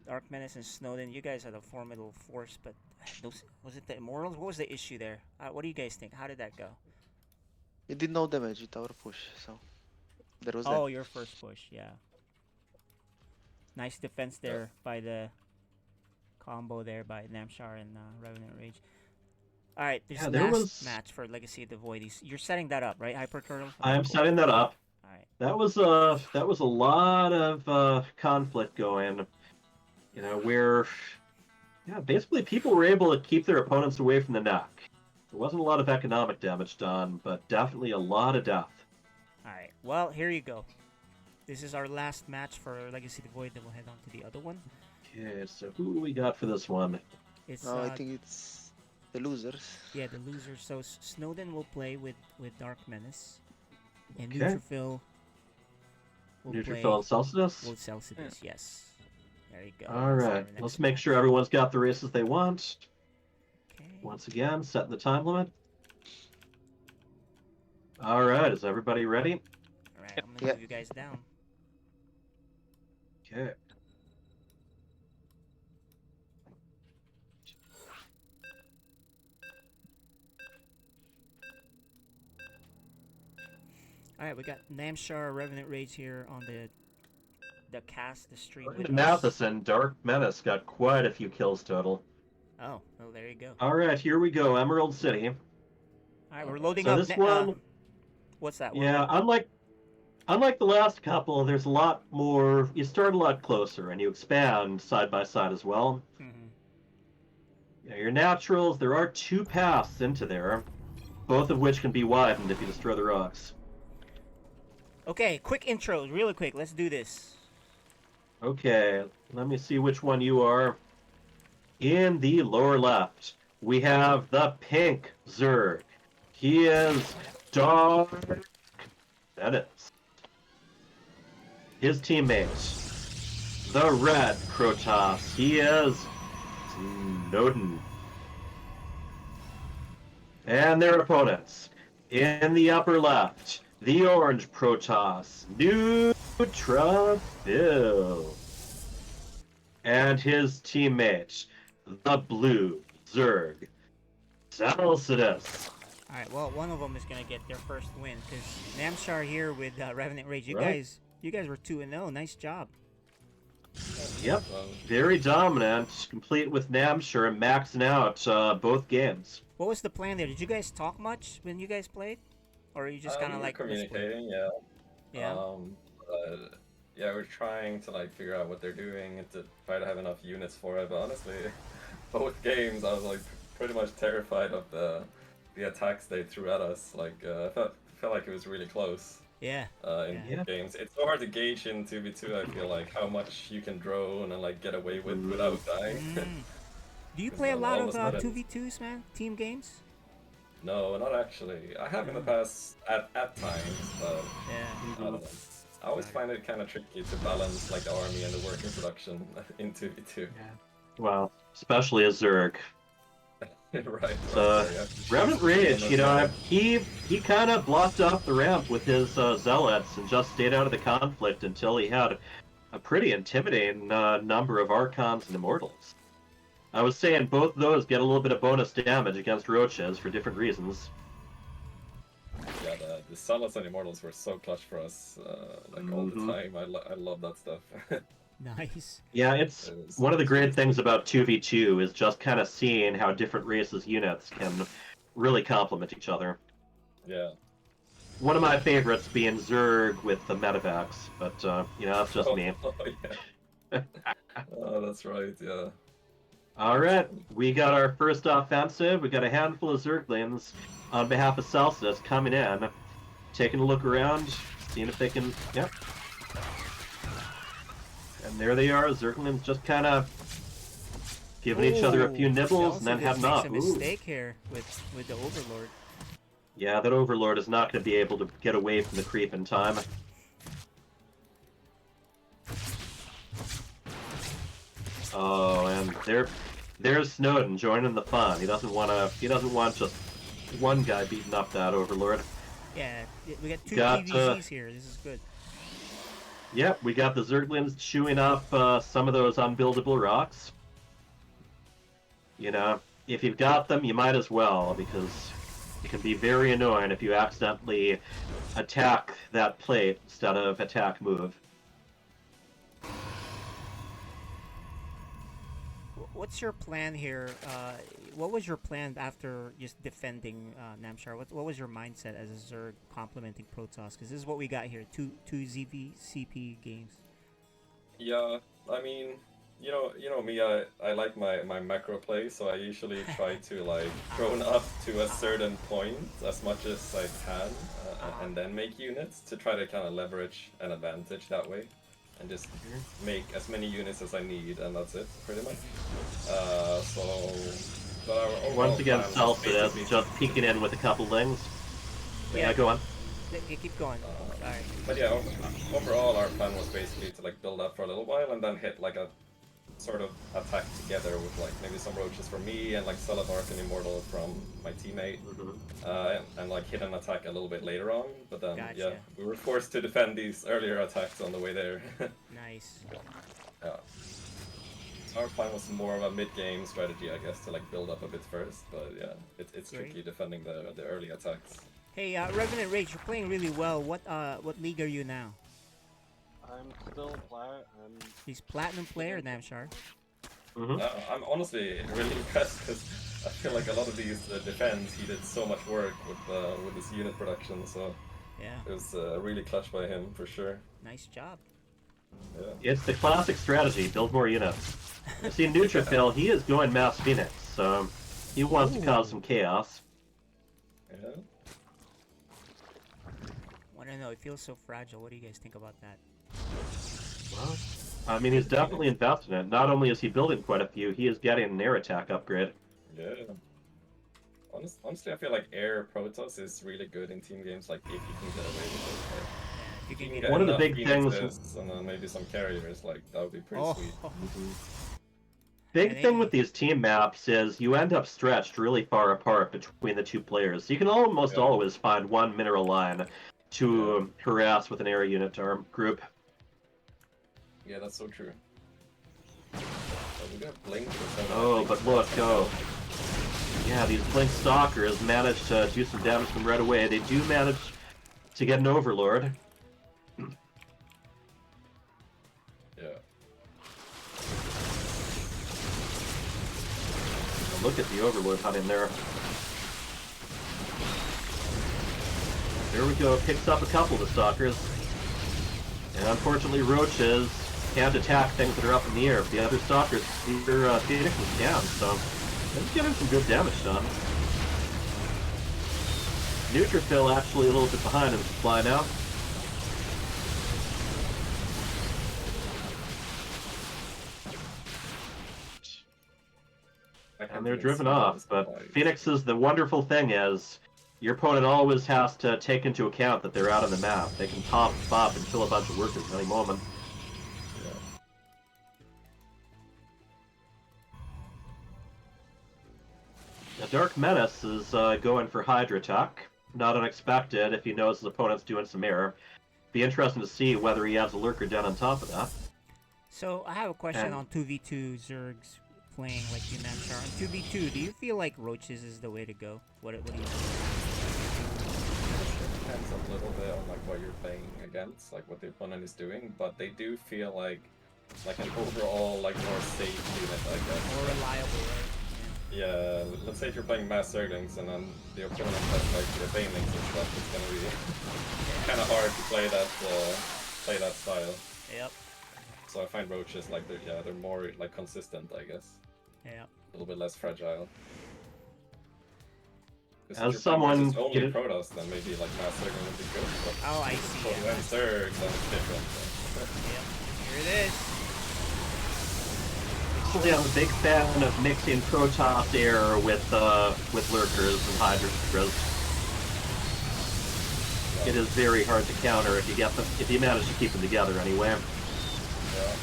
Dark Menace and Snowden, you guys are the formidable force. But was it the Immortals? What was the issue there? What do you guys think? How did that go? It did no damage with our push, so there was Oh, your first push, yeah. Nice defense there by the combo there by Namshar and Revenant Rage. All right, this there last was- match for Legacy of the Void. You're setting that up, right, Hyperturtle? I am Cool. setting that up. All right. That was a lot of conflict going. Where basically people were able to keep their opponents away from the neck. There wasn't a lot of economic damage done, but definitely a lot of death. All right. Well, here you go. This is our last match for Legacy of the Void. Then we'll head on to the other one. Okay, so who do we got for this one? It's I think it's the losers. yeah, the loser. So Snowden will play with Dark Menace, and Okay. Neutrophil will Neutrophil and Celsius? play with Celsius. Yes. There you go. All That's our right, next let's make match. sure everyone's got the races they want. Okay. Once again, setting the time limit. All right, is everybody ready? All right. I'm gonna Yeah. move you guys down. Okay. All right, we got Namshar Revenant Rage here on the the cast, the stream. According With to us. Matheson, Dark Menace got quite a few kills total. Oh, well, there you go. All right, here we go, Emerald City. All right, we're loading So up. this one, What's that? yeah, unlike the last couple, there's a lot more. You start a lot closer, and you expand side by side as well. Mhm. Yeah, your naturals, there are 2 paths into there, both of which can be widened if you destroy the rocks. Okay, quick intros, really quick. Let's do this. Okay, let me see which one you are. In the lower left, we have the pink Zerg. He is Dark Menace. His teammate, the red Protoss. He is Snowden. And their opponents, in the upper left, the orange Protoss, Neutrophil. And his teammate, the blue Zerg, Salcidus. All right, well, one of them is gonna get their first win because Namshar here with Revenant Rage. You Right. guys were 2-0. Nice job. Yep, Well, very dominant, complete with Namshur maxing out both games. What was the plan there? Did you guys talk much when you guys played, or are you just kind of we're like let's play? communicating, yeah. Yeah. But, yeah, we're trying to like figure out what they're doing and to try to have enough units for it. But honestly, both games I was like pretty much terrified of the attacks they threw at us. Like I felt like it was really close. Yeah. In Yeah. games, it's so hard to gauge in 2v2. I feel like how much you can drone and like get away with without dying. Mm. Do you Because play a I'm lot of almost not in- 2v2s, man? Team games? No, not actually. I have in the past at times, but Yeah. I don't know. I always find it kind of tricky to balance like the army and the working production in 2v2. Well, especially a Zerg. Right. Uh, Revenant Rage, you know, he kind of blocked off the ramp with his zealots and just stayed out of the conflict until he had a pretty intimidating number of Archons and Immortals. I was saying both of those get a little bit of bonus damage against Roaches for different reasons. Yeah, the Salas and Immortals were so clutch for us, like all the Mhm. time. I love that stuff. Nice. Yeah, it's It was- one of the great things about 2v2 is just kind of seeing how different races' units can really complement each other. Yeah. One of my favorites being Zerg with the Medivacs, but you know, that's just me. Oh, yeah. Oh, that's right. Yeah. All right, we got our first offensive. We got a handful of Zerglings on behalf of Celsius coming in, taking a look around, seeing if they can. Yep. And there they are. Zerglings just kind of giving each other a few Ooh, nibbles and then Celsius heading off. makes a Ooh. mistake here with the Overlord. Yeah, that Overlord is not going to be able to get away from the creep in time. Oh, and there's Snowden joining the fun. He doesn't want just one guy beating up that Overlord. Yeah, we got two Got, PVCs here. This is good. Yep, we got the Zerglings chewing up some of those unbuildable rocks. You know, if you've got them, you might as well, because it can be very annoying if you accidentally attack that plate instead of attack move. What's your plan here? What was your plan after just defending Namshar? What was your mindset as a Zerg complementing Protoss? Because this is what we got here: two ZVCP games. Yeah. I mean, you know me. I like my macro play, so I usually try to like drone up to a certain point as much as I can, and then make units to try to kind of leverage an advantage that way. And just make as many units as I need, and that's it, pretty much. But our overall Once again, plan was Celsius basically- just peeking in with a couple lings. But yeah, Yeah. go on. Keep going. Sorry. But yeah, overall our plan was basically to like build up for a little while and then hit like a sort of attack together with like maybe some roaches from me and like Celadark and Immortal from my teammate, and like hit an attack a little bit later on. But then yeah, Gotcha. we were forced to defend these earlier attacks on the way there. Nice. Yeah. So our plan was more of a mid-game strategy, I guess, to like build up a bit first. But yeah, it's Great. tricky defending the early attacks. Hey, Revenant Rage, you're playing really well. What league are you now? I'm still plat. He's platinum player, Namshar. Hmm. I'm honestly really impressed because I feel like a lot of these defense, he did so much work with his unit production, so Yeah, it was really clutch by him for sure. nice job. Yeah. It's the classic strategy: build more units. You see, Neutrophil, he is going Mass Phoenix, so he wants to cause Ooh. some chaos. Yeah. Wanna know? It feels so fragile. What do you guys think about that? Well, I mean, he's definitely invested in it. Not only is he building quite a few, he is getting an air attack upgrade. Yeah. Honestly, I feel like Air Protoss is really good in team games, like if you can get away with it. Like, Yeah, if you if you can can get get One of the enough big things- Phoenixes and then maybe some carriers, like that would be pretty oh, sweet. Big And thing they- with these team maps is you end up stretched really far apart between the two players. So you can almost Yeah. always find one mineral line to harass with an air unit arm group. Yeah, that's so true. Oh, we got Blink for 7, I Oh, think. but look, oh. Yeah, these Blink Stalkers manage to do some damage to them right away. They do manage to get an Overlord. Yeah. Look at the Overlord hunting there. There we go, picks up a couple of the Stalkers. And unfortunately, Roaches can't attack things that are up in the air. The other Stalkers, either Phoenix is down, so it's getting some good damage done. Neutrophil actually a little bit behind him, flying out. I can't And they're even driven see off, those but guys. Phoenix's, the wonderful thing is, your opponent always has to take into account that they're out on the map. They can pop up and kill a bunch of workers at any moment. Yeah. Now, Dark Menace is going for Hydra attack. Not unexpected if he knows his opponent's doing some air. Be interesting to see whether he has a lurker down on top of that. So I have a question And- on 2v2 Zergs playing like you, Namshar. On 2v2, do you feel like Roaches is the way to go? What do you think? It depends a little bit on like what you're playing against, like what the opponent is doing, but they do feel like an overall like more safe unit, I guess. More reliable, right? Yeah, let's say if you're playing Mass Zerglings and then the opponent has like the Banelings and stuff, it's gonna be kind of hard to play that style. Yep. So I find Roaches like they're more like consistent, I guess. Yep. A little bit less fragile. 'Cause if As you're playing someone versus only get it- Protoss, then maybe like Mass Zergling would be good. But Oh, I see. for Yeah. when Zerg, then it's different. So. Yep. Here it is. Actually, I'm a big fan of mixing Protoss air with lurkers and Hydras. It is very hard to counter if you get them, if you manage to keep them together anyway. Yeah.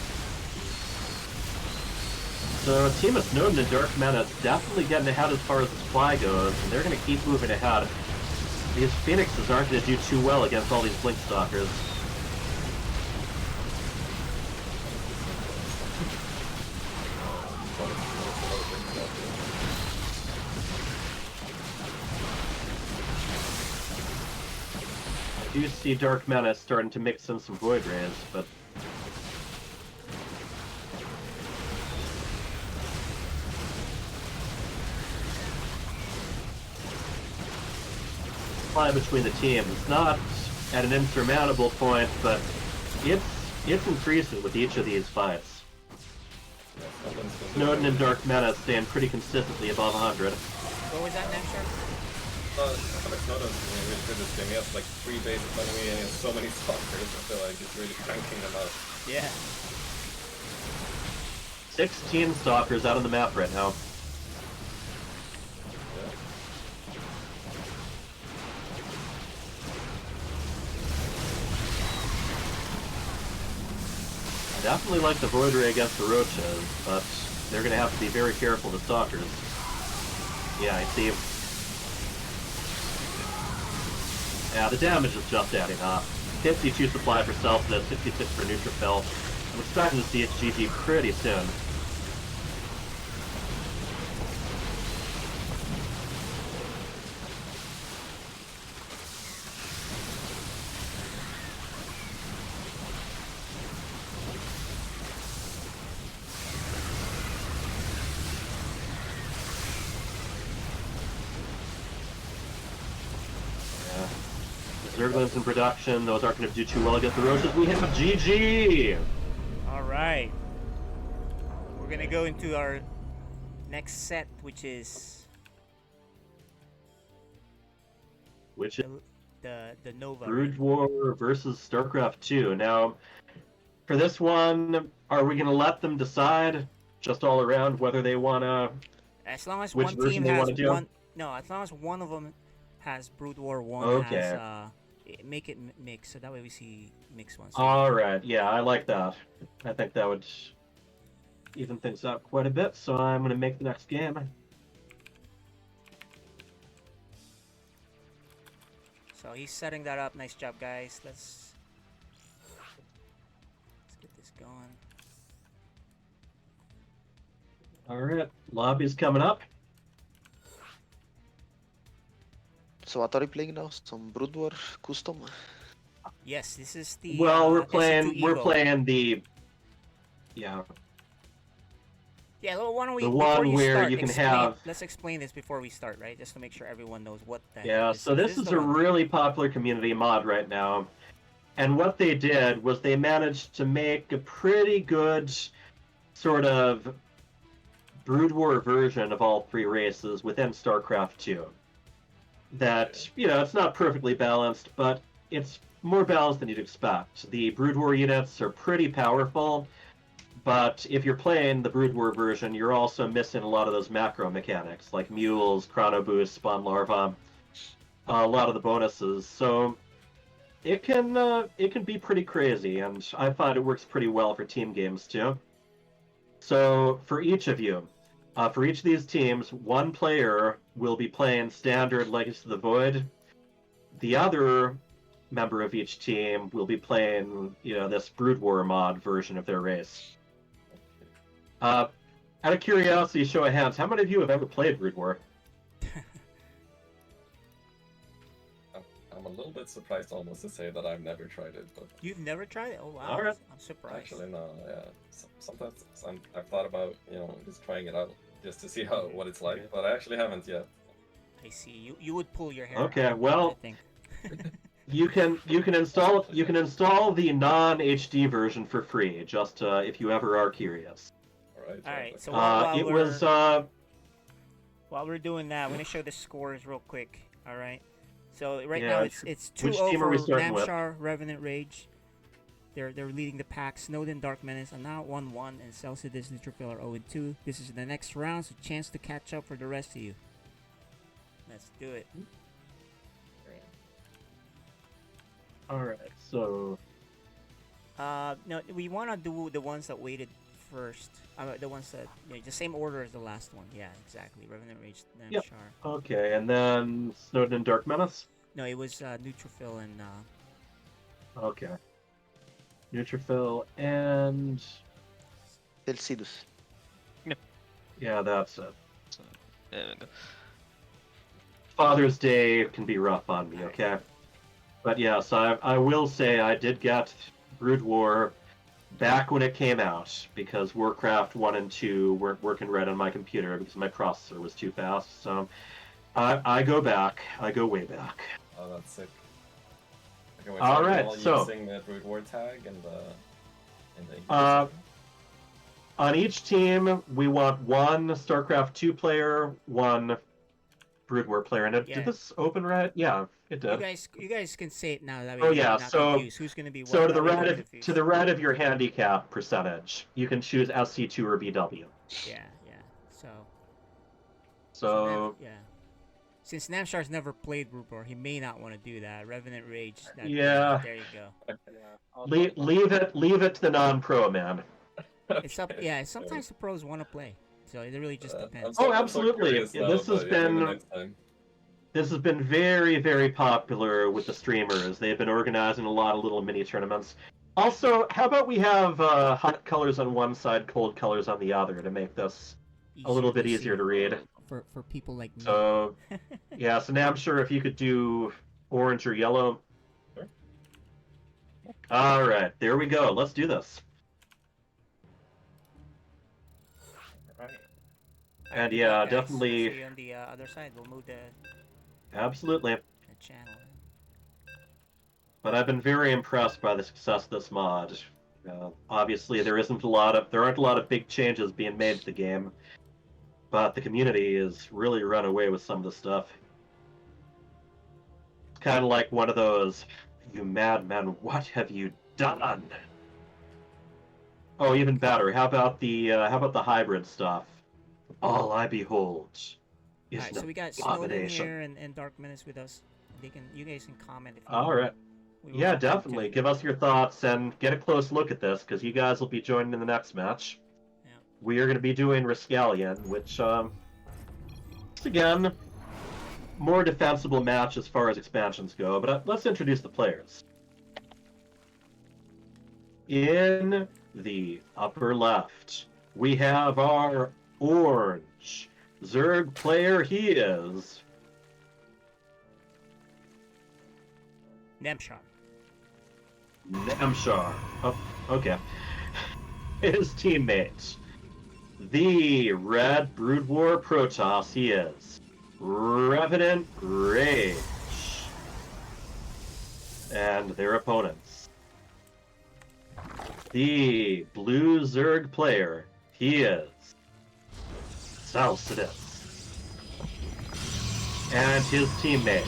So Team of Snowden and Dark Menace definitely getting ahead as far as the supply goes, and they're going to keep moving ahead. These Phoenixes aren't going to do too well against all these Blink Stalkers. I do see Dark Menace starting to mix in some Void Rays, but supply between the teams. It's not at an insurmountable point, but it's increasing with each of these fights. Yeah, Snowden's been Snowden doing and Dark Menace stand pretty consistently above 100. What was that, Namshar? I feel like Snowden's doing really good this game. He has like 3 bases enemy and he has so many stalkers. I feel like he's really cranking them out. Yeah. 16 Stalkers out on the map right now. Yeah. I definitely like the Void Ray against the Roaches, but they're going to have to be very careful with Stalkers. Yeah, I see. Yeah, the damage is just adding up. 52 supply for Selfness, 66 for Neutrophil. I'm expecting to see its GG pretty soon. Zerglings in production. Those aren't going to do too well against the Roaches. We have GG! All right. We're gonna go into our next set, which is Which is the Nova. Brood War versus StarCraft 2. Now, for this one, are we going to let them decide just all around whether they want to... As long as Which one version team they has wanna do? one, no, as long as one of them has Brood War, one Okay. has make it mix, so that way we see mixed ones. So Alright, yeah, I like that. I think that would even things out quite a bit, so I'm going to make the next game. So he's setting that up. Nice job, guys. Let's get this going. Alright, lobby's coming up. So what are you playing now? Some Brood War custom? Yes, this is the. Well, we're SC2 playing Evo. the... Yeah, Yeah, well, why don't we? the before one you where start, you can explain- have... Let's explain this before we start, right? Just to make sure everyone knows what the. Yeah, heck so this is the a one. really popular community mod right now. And what they did was they managed to make a pretty good sort of Brood War version of all three races within StarCraft 2. That, you know, it's not perfectly balanced, but it's more balanced than you'd expect. The Brood War units are pretty powerful, but if you're playing the Brood War version, you're also missing a lot of those macro mechanics, like mules, chrono boost, spawn larva, a lot of the bonuses. So it can be pretty crazy, and I find it works pretty well for team games too. So for each of you, for each of these teams, one player will be playing standard Legacy of the Void. The other member of each team will be playing, you know, this Brood War mod version of their race. Out of curiosity, show of hands, how many of you have ever played Brood War? I'm a little bit surprised almost to say that I've never tried it, but You've never tried it? Oh wow! All right. I'm surprised. actually no. Yeah, sometimes I've thought about just trying it out just to see what it's like, but I actually haven't yet. I see. You would pull your hair. Okay, out, well, I think. You can install the non HD version for free, just if you ever are curious. All right. All right. So It was while we're doing that, I'm gonna show the scores real quick. All right. So right Yeah, now it's 2-0 which team are we for starting with? Namshar, Revenant Rage. They're leading the pack. Snowden, Dark Menace are now 1-1, and Celsius, Neutrophil are 0-2. This is the next round, so chance to catch up for the rest of you. Let's do it. Alright, so No, we want to do the ones that waited first. The ones that the same order as the last one. Yeah, exactly. Revenant Rage, Namshar. Yep. Okay, and then Snowden and Dark Menace? No, it was Neutrophil and Okay. Neutrophil and Celsidus. yeah, that's it. There we go. Father's Day can be rough on me, okay? But yes, I will say I did get Brood War back when it came out, because Warcraft 1 and 2 weren't working right on my computer because my processor was too fast. So I go back. I go way back. Oh, that's sick. Okay, wait, All are we right, all so- using the Brood War tag and the On each team, we want one StarCraft 2 player, one Brood War player. And Yeah. did this open right? Yeah, it you did. guys can say it now. That way Oh, you're yeah, not so- confused. Who's gonna be what? So to the that way you're right not of confused. your handicap percentage, you can choose SC2 or BW. Yeah. So So yeah. Since Namshar's never played Brood War, he may not want to do that. Revenant Rage. Yeah. There you go. leave it to the non-pro man. It's up. Yeah. Sometimes the pros want to play, so it really just depends. Oh, absolutely. This has been very, very popular with the streamers. They've been organizing a lot of little mini tournaments. Also, how about we have hot colors on one side, cold colors on the other, to make this a little bit easier to read. for people like me. So, yeah, so now I'm sure if you could do orange or yellow. Sure. All right, there we go. Let's do this. Alright. And Good yeah, luck, guys. definitely, See you on the other side. We'll move the absolutely. channel. But I've been very impressed by the success of this mod. Obviously, there aren't a lot of big changes being made to the game, but the community has really run away with some of the stuff. It's kind of like one of those, "You madman, what have you done?" Oh, even better. How about the hybrid stuff? All I behold is Alright, so an we got Snowden abomination. here and Dark Menace with us. You guys can comment if you All right. we will Yeah, continue to- definitely. Give us your thoughts and get a close look at this, because you guys will be joining in the next match. Yeah. We are going to be doing Riskalion, which, again, more defensible match as far as expansions go, but let's introduce the players. In the upper left, we have our orange Zerg player. He is Nemshar. Namshar. Oh, okay. His teammates. The Red Brood War Protoss, he is Revenant Rage. And their opponents. The Blue Zerg player, he is Salcidus. And his teammates.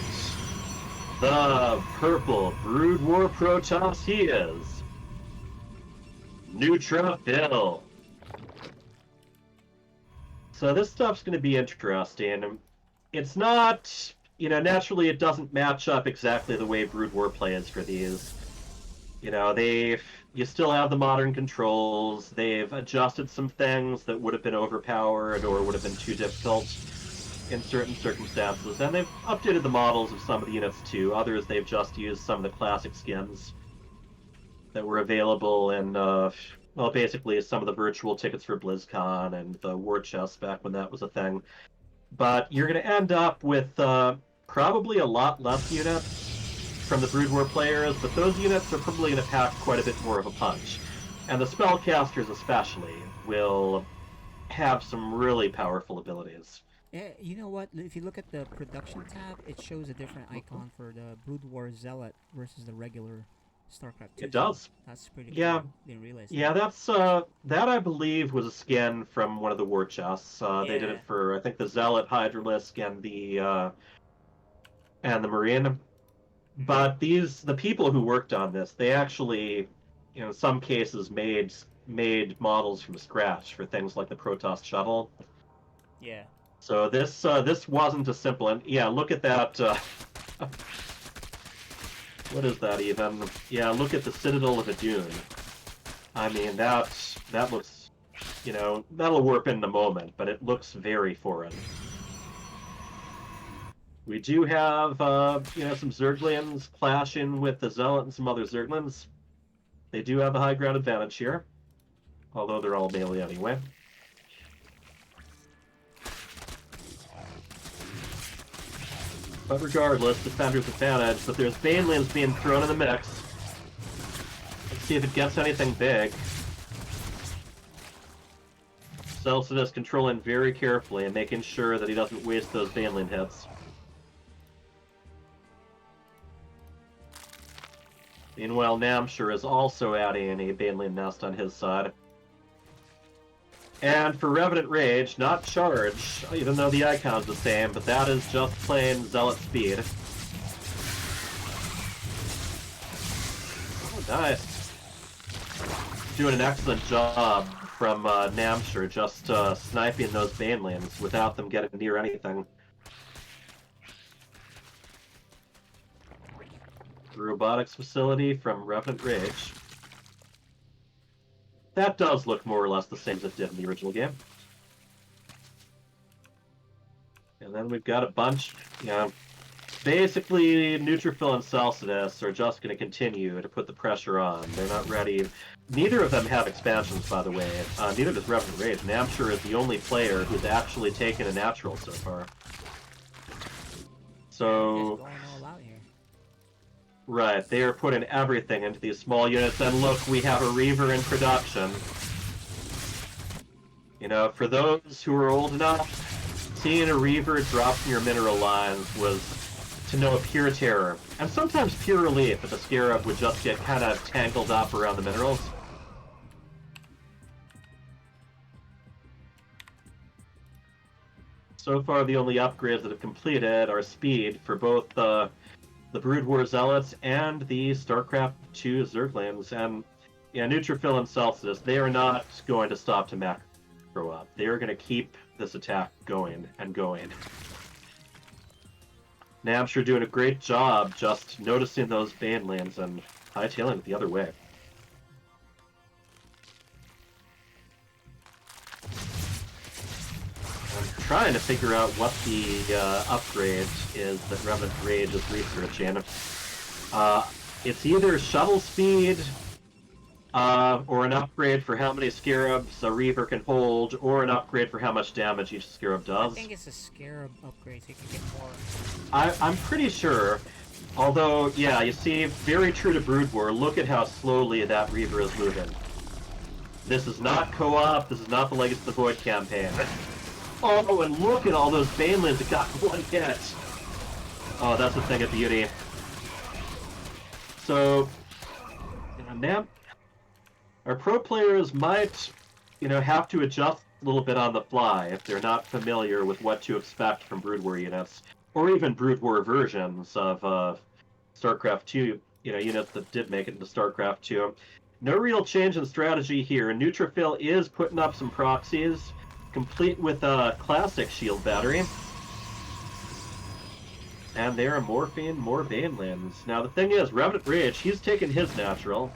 The Purple Brood War Protoss, he is Neutrophil. So this stuff's going to be interesting. It's not, naturally it doesn't match up exactly the way Brood War plays for these. You still have the modern controls. They've adjusted some things that would have been overpowered or would have been too difficult in certain circumstances, and they've updated the models of some of the units too. Others, they've just used some of the classic skins that were available in, basically some of the virtual tickets for BlizzCon and the war chest back when that was a thing. But you're going to end up with probably a lot less units from the Brood War players, but those units are probably going to pack quite a bit more of a punch. And the spellcasters especially will have some really powerful abilities. Yeah, you know what? If you look at the production tab, it shows a different icon for the Brood War Zealot versus the regular StarCraft 2. It does. That's pretty Yeah. cool. Didn't realize that. Yeah, that I believe was a skin from one of the war chests. They did Yeah. it for, I think, the Zealot, Hydralisk, and the Marine. But the people who worked on this, they actually, in some cases, made models from scratch for things like the Protoss shuttle. Yeah. So this wasn't a simple, and yeah, look at that. What is that even? Yeah, look at the Citadel of Adun. I mean, that looks, that'll warp in a moment, but it looks very foreign. We do have, some Zerglians clashing with the Zealot and some other Zerglings. They do have a high ground advantage here, although they're all melee anyway. But regardless, Defender's advantage, but there's Banelings being thrown in the mix. Let's see if it gets anything big. Celsius controlling very carefully and making sure that he doesn't waste those Baneling hits. Meanwhile, Namshur is also adding a Baneling nest on his side. And for Revenant Rage, not Charge, even though the icon's the same, but that is just plain Zealot speed. Oh, nice. Doing an excellent job from Namshur, just sniping those Banelings without them getting near anything. The robotics facility from Revenant Rage. That does look more or less the same as it did in the original game. And then we've got a bunch, basically Neutrophil and Salcidus are just going to continue to put the pressure on. They're not ready. Neither of them have expansions, by the way. Neither does Revenant Rage. Namshur is the only player who's actually taken a natural so far. So... Just going all out here. Right, they are putting everything into these small units, and look, we have a Reaver in production. For those who are old enough, seeing a Reaver drop from your mineral lines was to know a pure terror, and sometimes pure relief if the Scarab would just get kind of tangled up around the minerals. So far, the only upgrades that have completed are speed for both the Brood War Zealots and the StarCraft 2 Zerglings. And yeah, Neutrophil and Celsius, they are not going to stop to macro up. They are going to keep this attack going and going. Namshur doing a great job just noticing those Banelands and hightailing it the other way. I'm trying to figure out what the upgrade is that Revenant Rage is researching. It's either shuttle speed, or an upgrade for how many Scarabs a Reaver can hold, or an upgrade for how much damage each Scarab does. I think it's a Scarab upgrade, so you can get more. I'm pretty sure. Although, yeah, you see, very true to Brood War, look at how slowly that Reaver is moving. This is not co-op, this is not the Legacy of the Void campaign. Oh, and look at all those Banelands that got one hit! Oh, that's a thing of beauty. So, now, our pro players might, have to adjust a little bit on the fly if they're not familiar with what to expect from Brood War units, or even Brood War versions of StarCraft 2, units that did make it into StarCraft 2. No real change in strategy here. Neutrophil is putting up some proxies, complete with a classic shield battery. And they are morphing more Banelands. Now the thing is, Revenant Rage, he's taken his natural.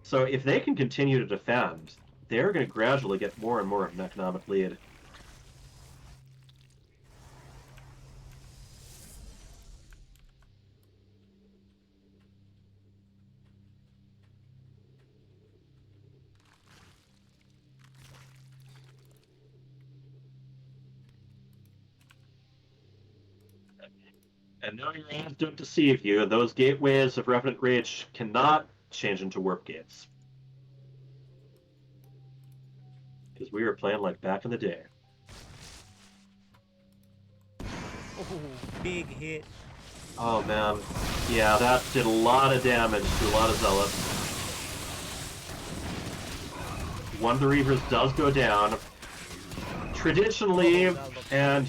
So if they can continue to defend, they're going to gradually get more and more of an economic lead. And no, your eyes don't deceive you. Those gateways of Revenant Rage cannot change into warp gates. Because we were playing like back in the day. Oh, big hit. Oh man. Yeah, that did a lot of damage to a lot of Zealots. One of the Reavers does go down. Traditionally, and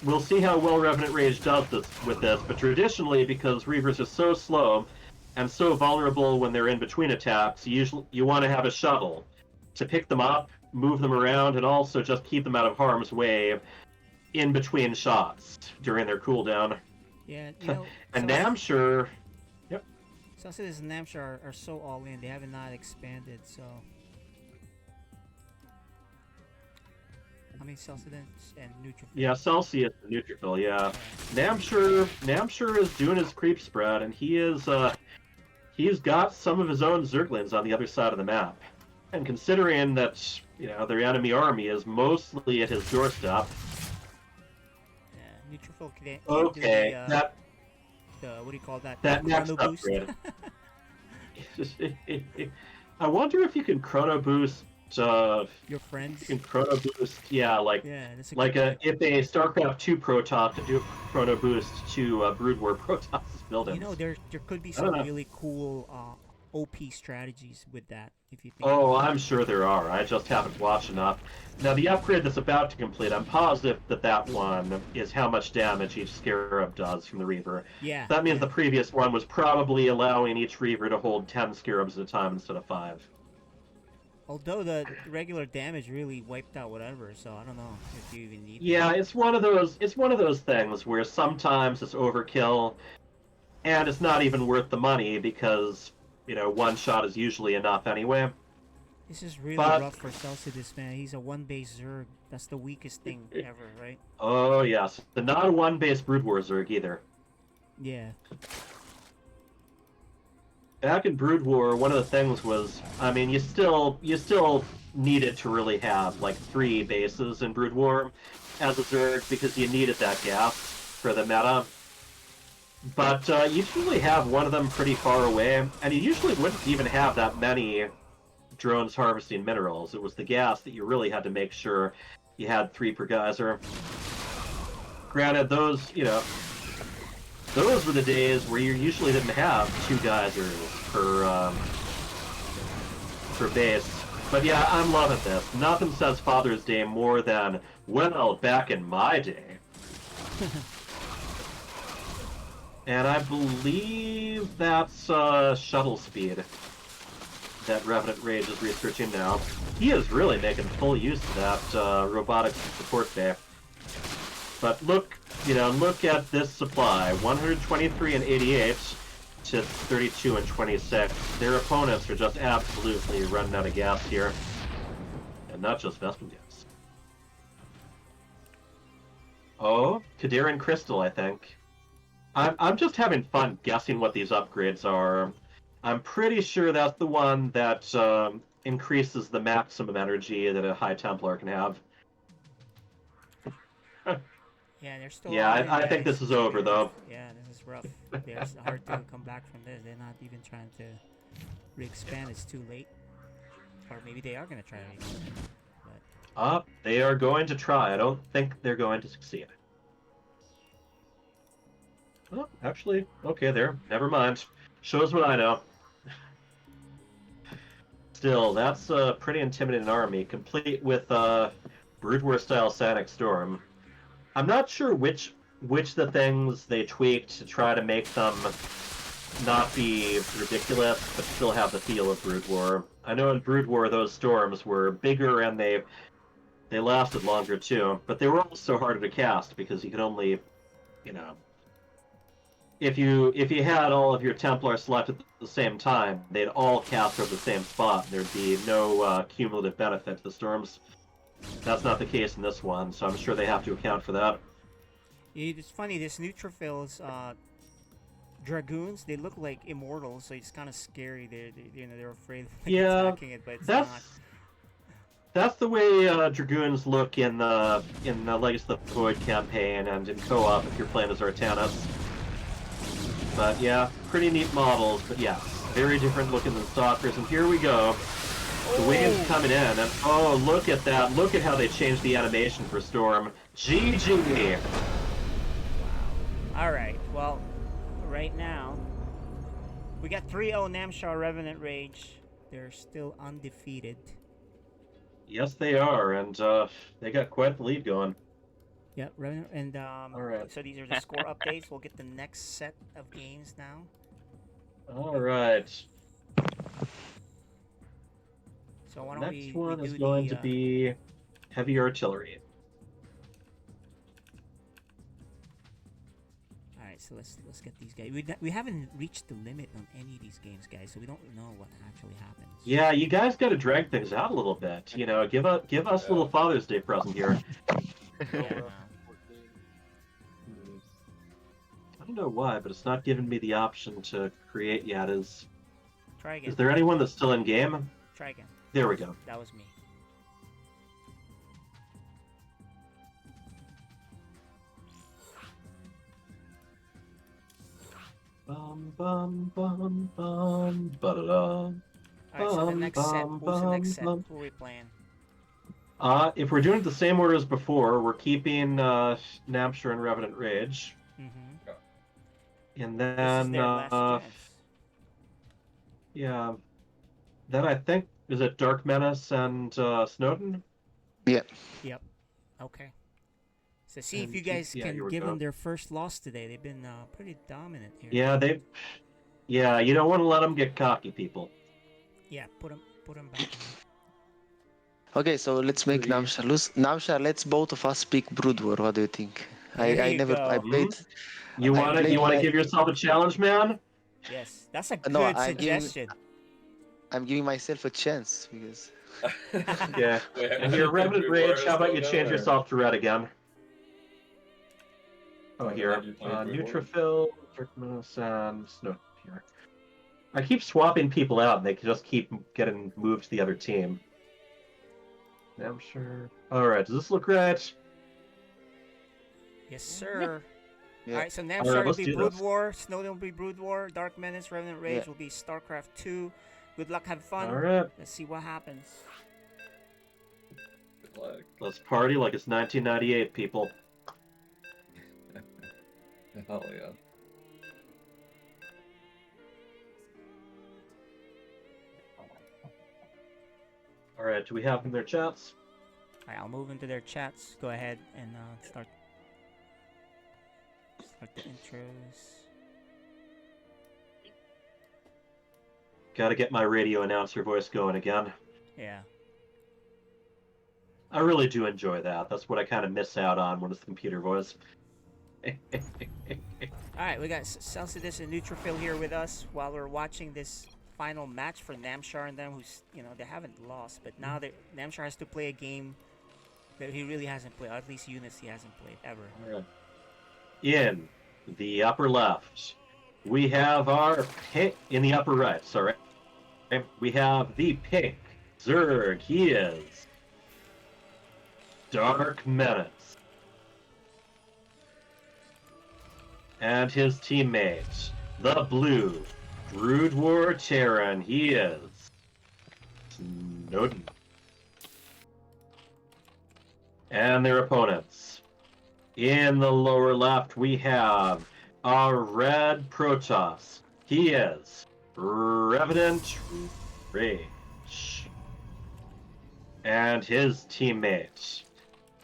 we'll see how well Revenant Rage does with this, but traditionally, because Reavers are so slow and so vulnerable when they're in between attacks, you want to have a shuttle to pick them up, move them around, and also just keep them out of harm's way in between shots during their cooldown. Yeah, and Namshur... Yep. Celsius and Namshur are so all in. They have not expanded, so... How many Celsius and Neutrophil? Yeah, Celsius and Neutrophil, yeah. Namshur is doing his creep spread, and he's got some of his own Zerglings on the other side of the map. And considering that, their enemy army is mostly at his doorstep... Yeah, Neutrophil can't okay, do what do you call that? That next Chrono boost? upgrade. I wonder if you can Chrono Boost... your friends. You can Chrono Boost, yeah, if a StarCraft 2 Protoss to do Chrono Boost to Brood War Protoss buildings. There could be some really cool OP strategies with that, if you think. Oh, I'm sure there are. I just haven't watched enough. Now, the upgrade that's about to complete, I'm positive that one is how much damage each Scarab does from the Reaver. Yeah. That means the previous one was probably allowing each Reaver to hold 10 Scarabs at a time instead of 5. Although the regular damage really wiped out whatever, so I don't know if you even need. Yeah, it's one of those things where sometimes it's overkill, and it's not even worth the money because one shot is usually enough anyway. This is really rough for Celsius, man. He's a one-base Zerg. That's the weakest thing ever, right? Oh yes, not a one-base Brood War Zerg either. Yeah. Back in Brood War, one of the things was, you still needed to really have 3 bases in Brood War as a Zerg because you needed that gap for the meta. But you usually have one of them pretty far away, and you usually wouldn't even have that many drones harvesting minerals. It was the gas that you really had to make sure you had 3 per geyser. Granted, those, those were the days where you usually didn't have 2 geysers per base. But yeah, I'm loving this. Nothing says Father's Day more than, well, back in my day. And I believe that's shuttle speed that Revenant Rage is researching now. He is really making full use of that robotics support bay. But look at this supply: 123 and 88 to 32 and 26. Their opponents are just absolutely running out of gas here, and not just Vespin gas. Oh, Kadir and Crystal, I think. I'm just having fun guessing what these upgrades are. I'm pretty sure that's the one that increases the maximum energy that a High Templar can have. Yeah, they're still. Yeah, all in, I think guys. this is over, though. Yeah, this is rough. It's hard to come back from this. They're not even trying to re-expand. It's too late. Or maybe they are gonna try to re-expand. But They are going to try. I don't think they're going to succeed. Oh, actually, okay, there. Never mind. Shows what I know. Still, that's a pretty intimidating army, complete with Brood War-style Sonic Storm. I'm not sure which the things they tweaked to try to make them not be ridiculous, but still have the feel of Brood War. I know in Brood War those storms were bigger and they lasted longer too, but they were also harder to cast because you could only, if you had all of your Templars selected at the same time, they'd all cast over the same spot. There'd be no cumulative benefit to the storms. That's not the case in this one, so I'm sure they have to account for that. it's funny. This Neutrophils, Dragoons, they look like immortals, so it's kind of scary. They're afraid of attacking it, but it's not. That's the way Dragoons look in the Legacy of the Void campaign and in co-op if you're playing as Artanis. But yeah, pretty neat models, but yeah, very different looking than Stalkers. And here we go. The wave's coming in, and oh, look at that. Look at how they changed the animation for Storm. GG! Alright, well, right now, we got 3-0 Namshar Revenant Rage. They're still undefeated. Yes, they are, and they got quite the lead going. Yeah, Revenant, and Alright. so these are the score updates. We'll get the next set of games now. Alright. So why don't Next we one do is going the, to be Heavy Artillery. Alright, so let's get these guys. We haven't reached the limit on any of these games, guys, so we don't know what actually happens. Yeah, you guys got to drag things out a little bit. Give us a little Father's Day present here. Yeah, I don't know why, but it's not giving me the option to create yet. Try again. Is there anyone that's still in game? Try again. There we go. That was me. Bum bum bum bum ba-da-da. Alright, so the next set. Bum, What's the next set? bum, Who are we playing? If we're doing it the same order as before, we're keeping Namshar and Revenant Rage, Mm-hmm. and This is then their last chance. yeah, then I think is it Dark Menace and Snowden? Yep. Okay. So see if And you guys yeah, can here we give go. them their first loss today. They've been pretty dominant here. Yeah, you don't want to let them get cocky, people. Yeah, put them back. Okay, so let's make Three. Namshar lose. Namshar, let's both of us speak Brood War. What do you think? There I you never I go. played. You I want to played like- give yourself a challenge, man? Yes, that's a good No, I'm giving- suggestion. I'm giving myself a chance because Yeah. And here, Revenant Rage, how about you change yourself to red again? Oh, here. Neutrophil, Dark Menace, and Snow here. I keep swapping people out, and they just keep getting moved to the other team. I'm sure. Alright, does this look right? Yes, sir. Yeah. Alright, so Alright, Namshar will let's be do Brood this. War, Snowden will be Brood War, Dark Menace, Revenant Rage Yeah. will be StarCraft 2. Good luck, have fun. Alright, Let's see what happens. Good luck. let's party like it's 1998, people. Hell yeah. right, do we have in their chats? Alright, I'll move into their chats. Go ahead and start the intros. Gotta get my radio announcer voice going again. Yeah. I really do enjoy that. That's what I kind of miss out on when it's the computer voice. Alright, we got Celsius and Neutrophil here with us while we're watching this final match for Namshar and them, who's, you know, they haven't lost, but now that Namshar has to play a game that he really hasn't played, or at least units he hasn't played ever. Alright. In the upper left, we have our pink. In the upper right, sorry. We have the pink Zerg. He is Dark Menace. And his teammate, the blue Brood War Terran. He is Snowden. And their opponents. In the lower left, we have our red Protoss. He is Revenant Rage. And his teammate,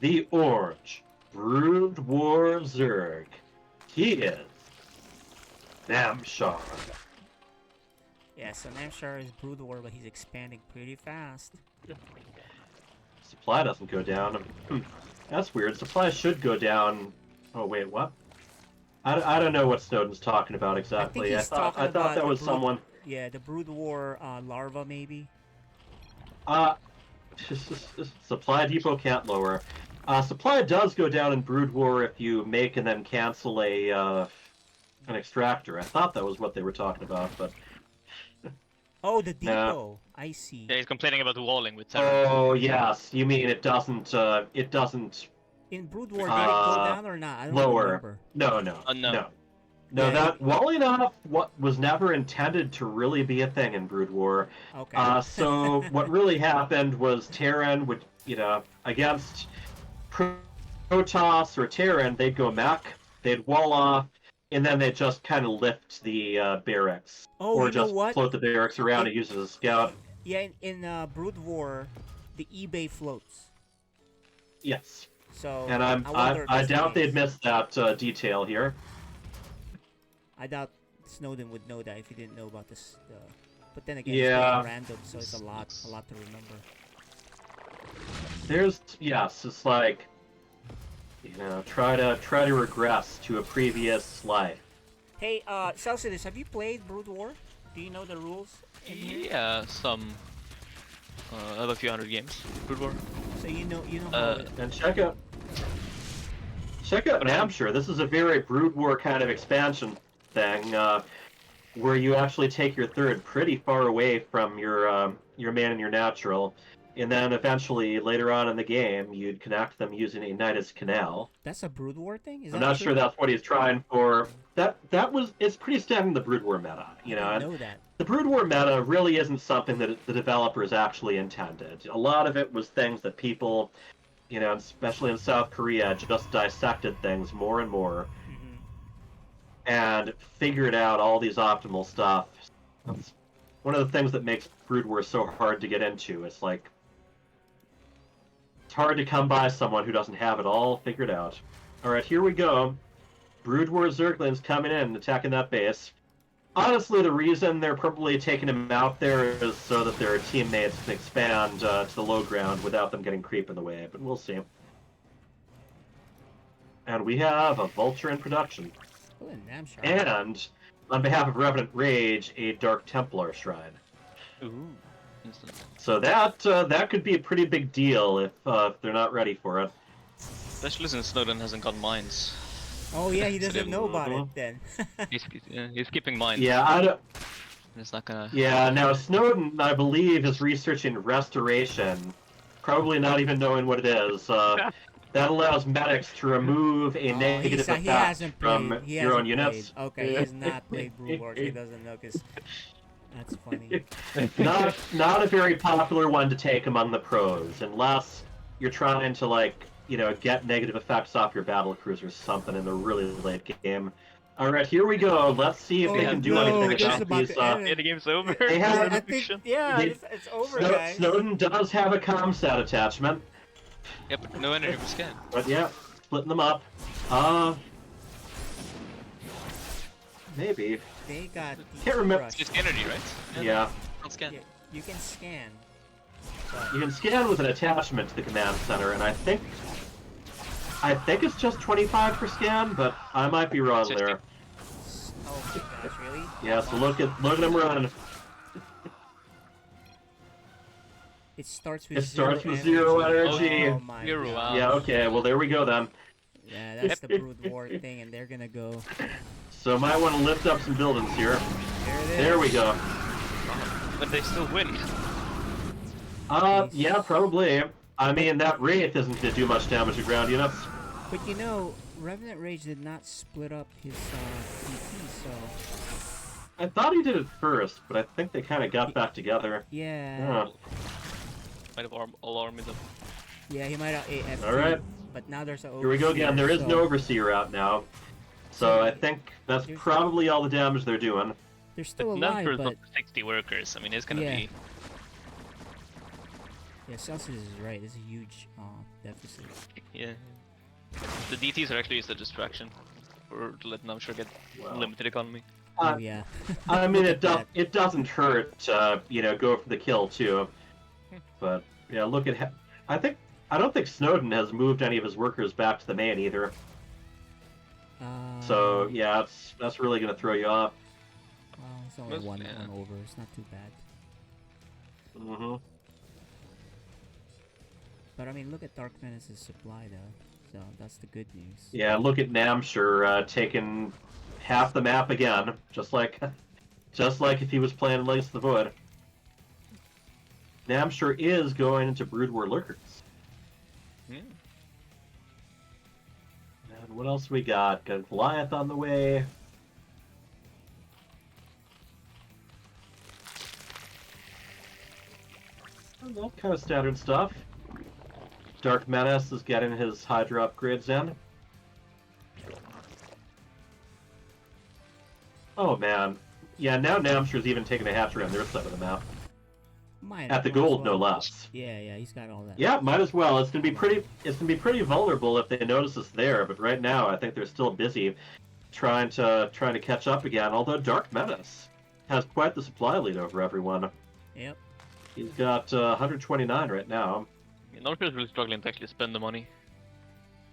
the orange Brood War Zerg. He is Namshar. Yeah, so Namshar is Brood War, but he's expanding pretty fast. Supply doesn't go down. That's weird. Supply should go down. Oh wait, what? I don't know what Snowden's talking about exactly. I thought that was someone. Yeah, the Brood War larva maybe. Supply depot can't lower. Supply does go down in Brood War if you make and then cancel an extractor. I thought that was what they were talking about, but. Oh, the depot. No. I see. Yeah, he's complaining about the walling with Terran. Oh yes, you mean it doesn't. It doesn't. In Brood War, did it go down or not? I don't Lower. remember. No. No. No, Yeah, that walling off what was never intended to really be a thing in Brood War. Okay. So what really happened was Terran would, against Protoss or Terran, they'd go mech, they'd wall off, and then they'd just kind of lift the barracks. Oh, or you know just what? float the barracks around and use it as a scout. Yeah, in Brood War, the eBay floats. Yes. So And I wonder if I that's the doubt they'd case. miss that detail here. I doubt Snowden would know that if he didn't know about this. But then again, Yeah. it's pretty random, so it's a lot to remember. It's like, try to regress to a previous life. Hey, Celsius, have you played Brood War? Do you know the rules in here? Yeah, some. I have a few hundred games. Brood War. So you know how it, And check out Namshar. This is a very Brood War kind of expansion thing, where you actually take your third pretty far away from your man and your natural, and then eventually later on in the game you'd connect them using a Nidus Canal. that's a Brood War thing? Is I'm that not true? sure that's what he's trying for. It's pretty standard in the Brood War meta, I didn't know that. The Brood War meta really isn't something that the developers actually intended. A lot of it was things that people, especially in South Korea, just dissected things more and more Mhm. and figured out all these optimal stuff. That's one of the things that makes Brood War so hard to get into. It's like, it's hard to come by someone who doesn't have it all figured out. Alright, here we go. Brood War Zerglings coming in and attacking that base. Honestly, the reason they're probably taking him out there is so that their teammates can expand to the low ground without them getting creep in the way, but we'll see. And we have a Vulture in production. Oh, and Namshar. And, on behalf of Revenant Rage, a Dark Templar Shrine. Ooh. Instant. So that could be a pretty big deal if they're not ready for it. Especially since Snowden hasn't got mines. Oh yeah, he So doesn't they- know about it then. He's skipping mines. Yeah, I don't. It's not gonna. Yeah, now Snowden, I believe, is researching restoration, probably not even knowing what it is. That allows medics to remove a negative he effect hasn't from played. He your own hasn't units. played. Okay, he has not played Brood War. He doesn't know because that's funny. Not a very popular one to take among the pros, unless you're trying to get negative effects off your battle cruisers or something in the really late game. All right, here we go. Let's see if Oh, they can do no, anything this is about about these. to end. Yeah, the game's over. They have- I think, yeah, They- it's over, guys. Snowden does have a comsat attachment, Yeah, but no energy for scan. but yeah, splitting them up. Maybe. They got Can't remember- crushed. It's energy, right? Yeah. Can't scan. Yeah, you can scan. You can scan with an attachment to the command center, and I think it's just 25 per scan, but I might be wrong 60. there. Oh my gosh, really? Yeah, so look at them run. It starts with It starts with zero energy. Oh my Zero, god. wow. Yeah, okay, well there we go then. Yeah, that's the Brood War thing, and they're gonna go. So might want to lift up some buildings here. There it is. There we go. But they still win. Yeah, probably. I mean, that Wraith isn't gonna do much damage to ground units. But you know, Revenant Rage did not split up his PP, so I thought he did it first, but I think they kind of got back together. yeah, Might have alarmed them. yeah, he might have AFK. All right. But now there's a. Here we go again. There is no Overseer out now. So I think that's There's- probably all the damage they're doing. They're But still none alive, for but 60 workers. I mean, it's gonna Yeah. be. yeah, Celsius is right. It's a huge deficit. Yeah. The DTs are actually just a distraction. Or to let Namshur get Wow. limited economy. Oh yeah. I mean, Look at it doesn't hurt to go for the kill too. But yeah, look at I don't think Snowden has moved any of his workers back to the main either. So yeah, that's really gonna throw you off. It's only Most- one yeah. over. It's not too bad. hmm But I mean, look at Dark Menace's supply though. So that's the good news. Yeah, look at Namshur taking half the map again, just like if he was playing Legacy of the Void. Namshur is going into Brood War Lurkers. Yeah. And what else we got? Got Goliath on the way. Well, kind of standard stuff. Dark Menace is getting his Hydra upgrades in. Oh man. Yeah, now Namshur's even taking a hatchery on their side of the map. At the gold, no less. Yeah, he's got all that. Yeah, might as well. It's gonna be pretty vulnerable if they notice us there. But right now, I think they're still busy trying to catch up again. Although Dark Menace has quite the supply lead over everyone. Yep. He's got 129 right now. Namshur is really struggling to actually spend the money.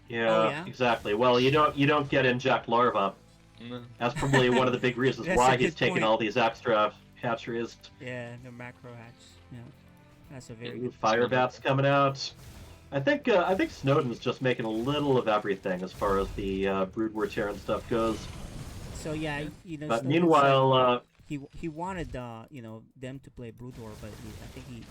Yeah, Oh, yeah? exactly. Well, you don't get inject larva. No. That's probably one of the big reasons That's why a he's good taking point. all these extra hatcheries. Yeah, the macro hatch. Yeah, that's a very Ooh, good. Fire bats coming out. I think Snowden's just making a little of everything as far as the Brood War Terran stuff goes. So yeah, you know. But Snowden meanwhile, said he wanted them to play Brood War, but I think he.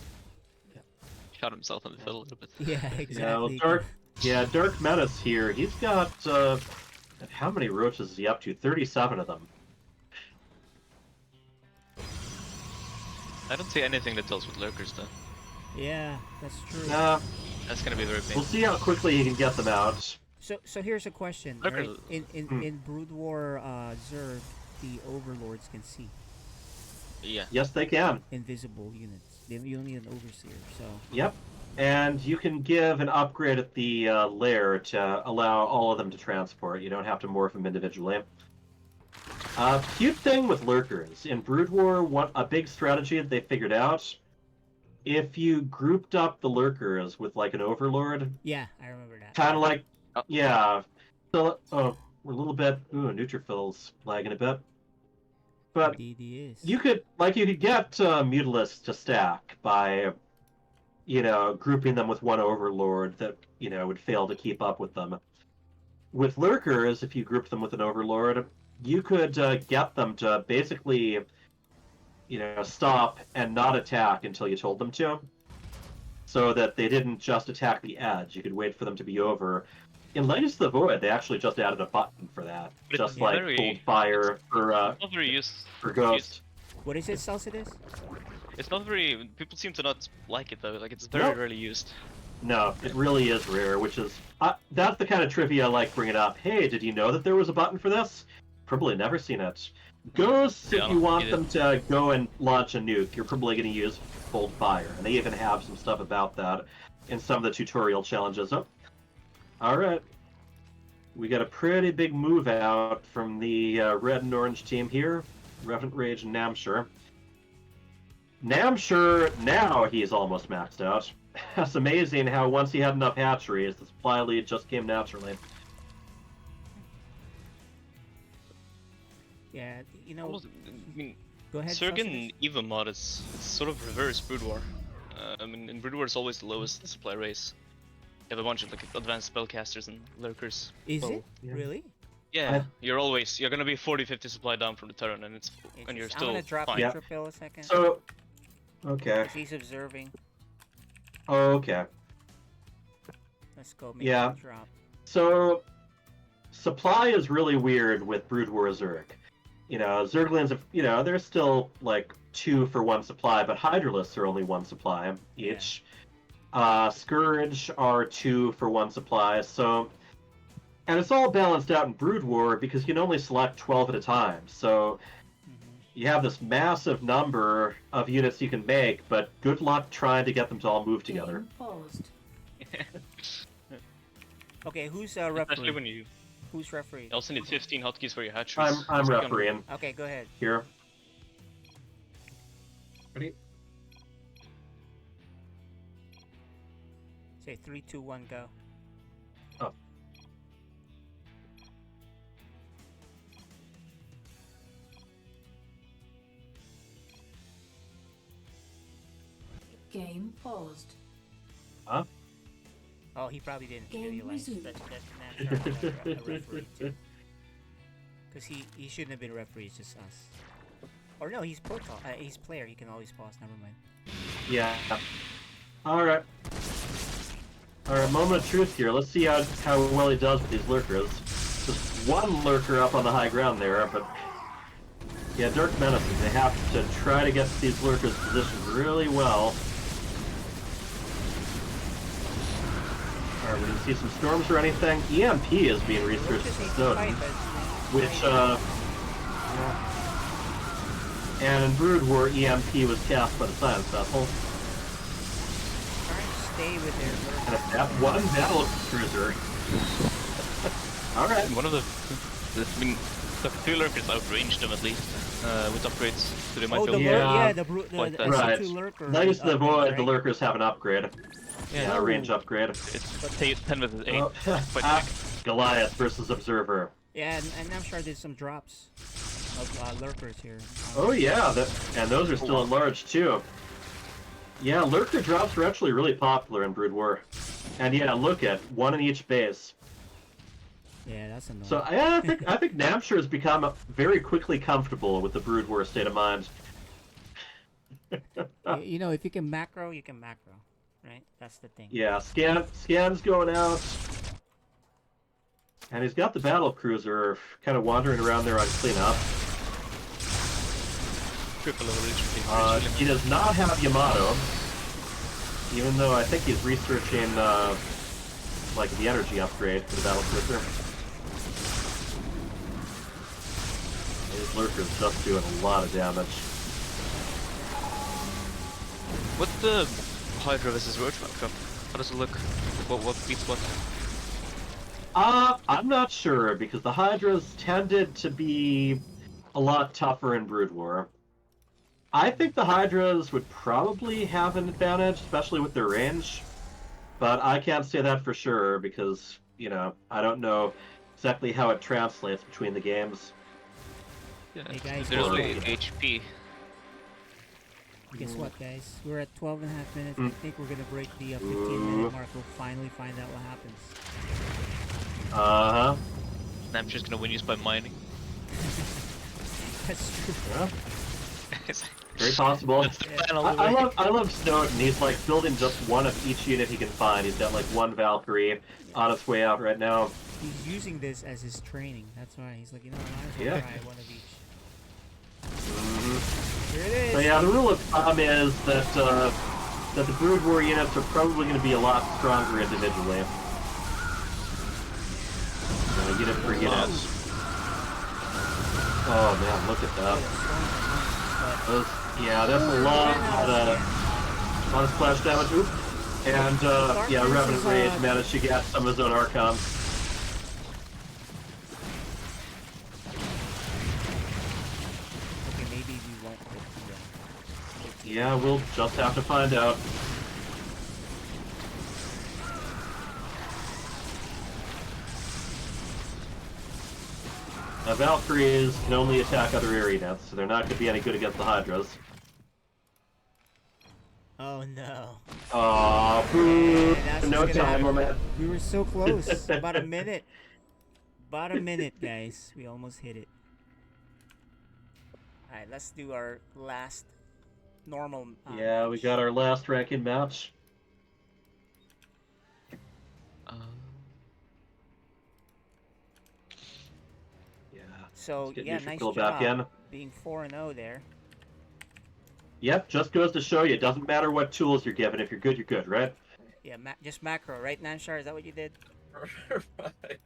Shot himself in the foot a little bit. Yeah, exactly. Dark Menace here. He's got how many roaches is he up to? 37 of them. I don't see anything that deals with lurkers though. Yeah, that's true. That's gonna be very We'll painful. see how quickly he can get them out. So here's a question. Look Right? at- In Brood War Zerg, the Overlords can see Yeah. Yes, they can. invisible units. You don't need an Overseer. So Yep. And you can give an upgrade at the lair to allow all of them to transport. You don't have to morph them individually. Cute thing with lurkers. In Brood War, a big strategy that they figured out, if you grouped up the lurkers with like an overlord, yeah, I remember that. kind of like, Oh. yeah. So, we're a little bit, neutrophils lagging a bit. But Indeed he is. you could get Mutalisks to stack by, grouping them with one overlord that, would fail to keep up with them. With lurkers, if you group them with an overlord, you could get them to basically, stop and not attack until you told them to, so that they didn't just attack the edge. You could wait for them to be over. In Legacy of the Void, they actually just added a button for that, But just it's like very- Cold Fire for Not very used. Ghost. What is it, Celsius? It's not very. People seem to not like it though. Like it's very Nope. rarely used. No, it really is rare, which is that's the kind of trivia I like bringing up. Hey, did you know that there was a button for this? probably never seen it. Ghosts, Yeah, if you want either. them to go and launch a nuke, you're probably going to use Bolt Fire. And they even have some stuff about that in some of the tutorial challenges. Oh, alright. We got a pretty big move out from the red and orange team here. Revenant Rage and Namshur. Namshur, now he's almost maxed out. That's amazing how once he had enough hatcheries, the supply lead just came naturally. Yeah, you know. Almost, I mean, Go ahead. Surgen Evo mod is it's sort of reverse Brood War. I mean, in Brood War it's always the lowest supply race. You have a bunch of like advanced spellcasters and lurkers. Is Well, it yeah. really? Yeah, you're gonna be 40-50 supply down from the turn, and you're I'm still gonna drop fine. Yeah. Neutrophil a second. So, okay. 'Cause he's observing. Oh, okay. Let's go. Make Yeah. him drop. So, supply is really weird with Brood War Zerg. You know, Zerglings, you know, they're still like 2 for 1 supply, but Hydralisks are only 1 supply each. Scourge are 2 for 1 supply, so. And it's all balanced out in Brood War because you can only select 12 at a time. So, you have this massive number of units you can make, but good luck trying to get them to all move together. Game paused. Okay, who's Especially referee? when you Who's referee? also need 15 hotkeys for your hatcheries. I'm Just be on- refereeing Okay, go ahead. here. Say 3, 2, 1, go. Game paused. Oh, he probably didn't Game realize resumed. that Namshar was a referee too. Because he shouldn't have been referee, it's just us. Or no, he's he's player, he can always pause, never mind. Yeah. Alright. Alright, moment of truth here. Let's see how well he does with these lurkers. Just one lurker up on the high ground there, but... Yeah, Dark Menacing. They have to try to get these lurkers positioned really well. Alright, we can see some storms or anything. EMP is being researched Just in need to Snowden, fight, but- which, yeah. And in Brood War, EMP was cast by the Science Vessel. Try and stay with their lurk. And a F1 battle cruiser. Alright. One of I mean, the 3 lurkers outranged them at least with upgrades, so they might Oh, be the able lurk, to. yeah, Yeah. the Like that. Right. SC2 lurker. Nice to upgrade, avoid the right? lurkers have an upgrade. Yeah, a range upgrade. It's 10 with 8. Oh, Quite Goliath versus Observer. Yeah, and Namshar did some drops of lurkers here. Oh yeah, and those are still at large too. Yeah, lurker drops were actually really popular in Brood War. And yeah, look at one in each base. Yeah, that's annoying. So I think Namshur has become very quickly comfortable with the Brood War state of mind. You know, if you can macro, you can macro, right? That's the thing. Yeah, scan's going out. And he's got the battle cruiser kind of wandering around there on cleanup. triple evolution. He does not have Yamato, even though I think he's researching like the energy upgrade for the battle cruiser. His lurker's just doing a lot of damage. What's the Hydra versus Roach matchup? How does it look? What beats what? I'm not sure, because the Hydras tended to be a lot tougher in Brood War. I think the Hydras would probably have an advantage, especially with their range. But I can't say that for sure, because, you know, I don't know exactly how it translates between the games. Yeah, Hey, guys, there's or- only HP. Guess what, guys? We're at 12 and a half minutes. Mm. I think we're gonna break the 15-minute Ooh. mark. We'll finally find out what happens. Uh-huh. I'm just gonna win use by mining. That's true. Yeah, It's- very possible. That's the plan all the I way. love Snowden. He's like building just one of each unit he can find. He's got like one Valkyrie on its way out right now. He's using this as his training. That's why he's like, you know, I might as well Yeah. try one of each. Mhm. Here it is. So yeah, the rule of thumb is that that the Brood War units are probably going to be a lot stronger individually. Unit for unit. Oh man, look at Oh, that. the storms are nice, Those, yeah, that's a lot of splash damage. Oop. And yeah, Darkness Revenant is, Rage managed to get some of his own Archons. but okay, maybe we won't hit the, Yeah, we'll just have to find out. Now, Valkyries can only attack other arenas, so they're not going to be any good against the Hydras. Oh no. Aw, boo! Yeah, that's No what's gonna time happen. limit. We were so close. About a minute. About a minute, guys. We almost hit it. Alright, let's do our last normal. Yeah, we got our last ranking match. Yeah. So Let's get yeah, nice Neutrophil job back in. being 4-0 there. Yep, just goes to show you, it doesn't matter what tools you're given. If you're good, right? Yeah, just macro, right, Namshar? Is that what you did? Right.